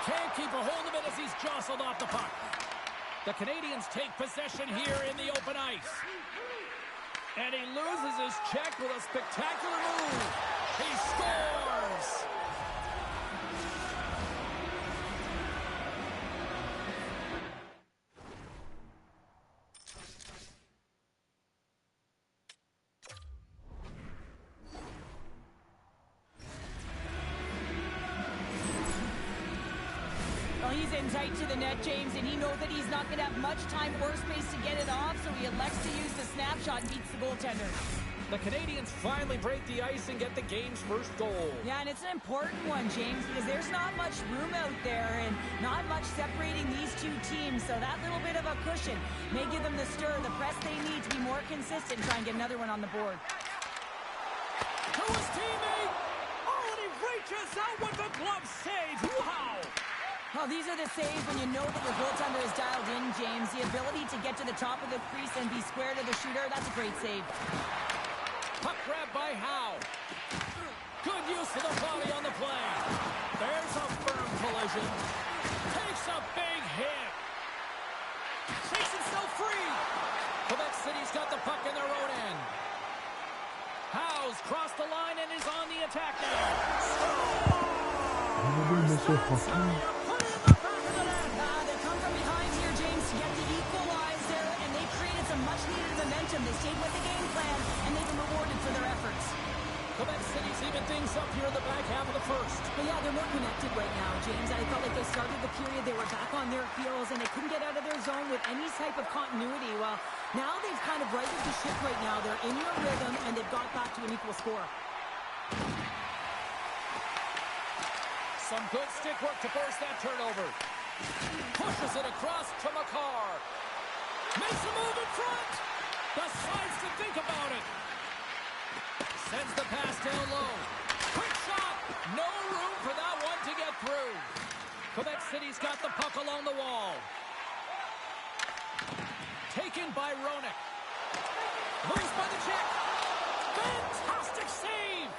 Can't keep a hold of it as he's jostled off the puck. The Canadians take possession here in the open ice. And he loses his check with a spectacular move. He scores! Well, he's in tight to the net, James, and he knows that he's not going to have much time or space to get it off, so he elects to use the snapshot and beats the goaltender. The Canadians finally break the ice and get the game's first goal. Yeah, and it's an important one, James, because there's not much room out there and not much separating these two teams, so that little bit of a cushion may give them the stir, the press they need to be more consistent and try and get another one on the board. To his teammate! Oh, and he reaches out with the glove save! Wow! Well, these are the saves when you know that your goaltender is dialed in, James. The ability to get to the top of the crease and be square to the shooter, that's a great save. Puck grab by Howe. Good use of the body on the play. There's a firm collision. Takes a big hit. Shakes himself free. Quebec City's got the puck in their own end. Howe's crossed the line and is on the attack now. They come from behind here, James, to get the equalizer, and they created some much-needed momentum. They stayed with the game plan, and they've been rewarded for their efforts. Quebec City's even things up here in the back half of the first. But yeah, they're more connected right now, James. I felt like they started the period, they were back on their heels, and they couldn't get out of their zone with any type of continuity. Well, now they've kind of righted the ship right now. They're in their rhythm, and they've got back to an equal score. Some good stick work to force that turnover. Pushes it across to McCarr. Makes a move in front. Decides to think about it. Sends the pass down low. Quick shot. No room for that one to get through. Quebec City's got the puck along the wall. Taken by Roenick. Moves by the check. Fantastic save.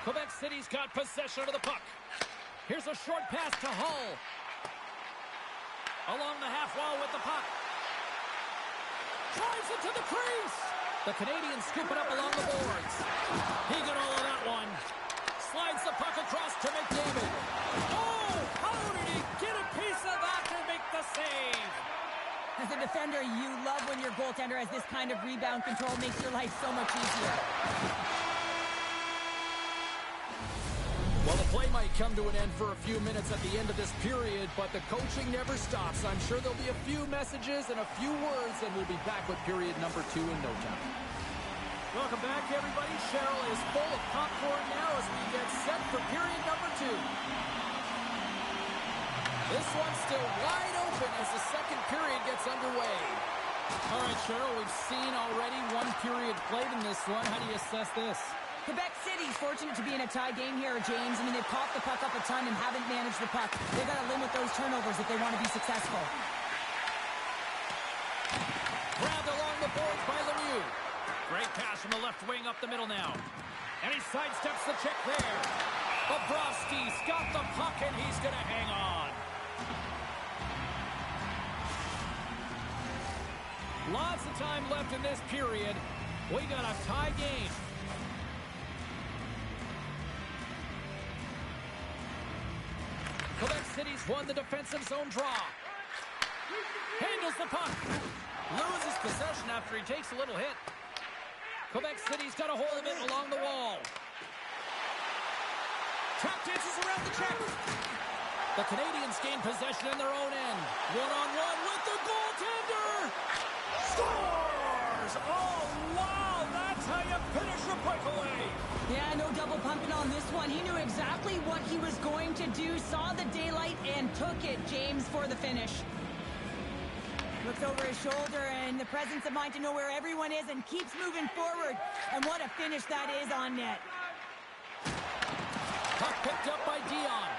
Quebec City's got possession of the puck. Here's a short pass to Hull. Along the half wall with the puck. Drives it to the crease. The Canadians scoop it up along the boards. He got all of that one. Slides the puck across to McDavid. Oh, how did he get a piece of that to make the save? As a defender, you love when your goaltender has this kind of rebound control. Makes your life so much easier. Well, the play might come to an end for a few minutes at the end of this period, but the coaching never stops. I'm sure there'll be a few messages and a few words, and we'll be back with period number 2 in no time. Welcome back, everybody. Cheryl is full of popcorn now as we get set for period number 2. This one's still wide open as the second period gets underway. All right, Cheryl, we've seen already one period played in this one. How do you assess this? Quebec City's fortunate to be in a tie game here, James. I mean, they've popped the puck up a ton and haven't managed the puck. They've got to limit those turnovers if they want to be successful. Grabbed along the boards by Lemieux. Great pass from the left wing up the middle now. And he sidesteps the check there. Bobrovsky's got the puck and he's going to hang on. Lots of time left in this period. We got a tie game. Quebec City's won the defensive zone draw. Handles the puck. Loses possession after he takes a little hit. Quebec City's got a hold of it along the wall. Tap dances around the check. The Canadians gain possession in their own end. One-on-one with the goaltender. Scores! Oh, wow! That's how you finish a breakaway. Yeah, no double pumping on this one. He knew exactly what he was going to do, saw the daylight, and took it, James, for the finish. Looks over his shoulder and the presence of mind to know where everyone is and keeps moving forward. And what a finish that is on net. Puck picked up by Dion.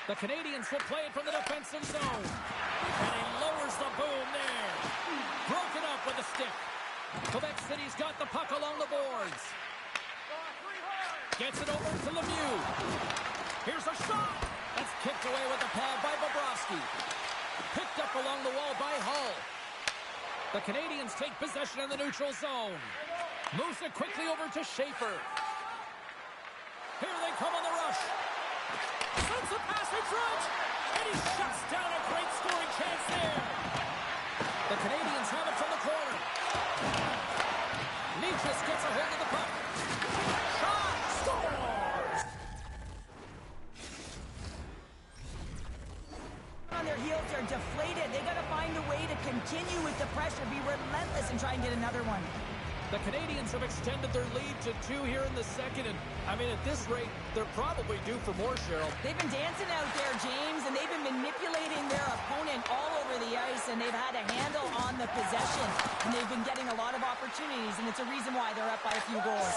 The Canadians will play it from the defensive zone. And he lowers the boom there. Broken up with a stick. Quebec City's got the puck along the boards. Gets it over to Lemieux. Here's a shot. That's kicked away with the pad by Bobrovsky. Picked up along the wall by Hull. The Canadians take possession in the neutral zone. Moves it quickly over to Schaefer. Here they come on the rush. Sends the pass in front. And he shuts down a great scoring chance there. The Canadians have it from the corner. Nh26 gets a hold of the puck. Shot! Scores! On their heels, they're deflated. They got to find a way to continue with the pressure, be relentless, and try and get another one. The Canadians have extended their lead to 2 here in the second, and I mean, at this rate, they're probably due for more, Cheryl. They've been dancing out there, James, and they've been manipulating their opponent all over the ice, and they've had a handle on the possession, and they've been getting a lot of opportunities, and it's a reason why they're up by a few goals.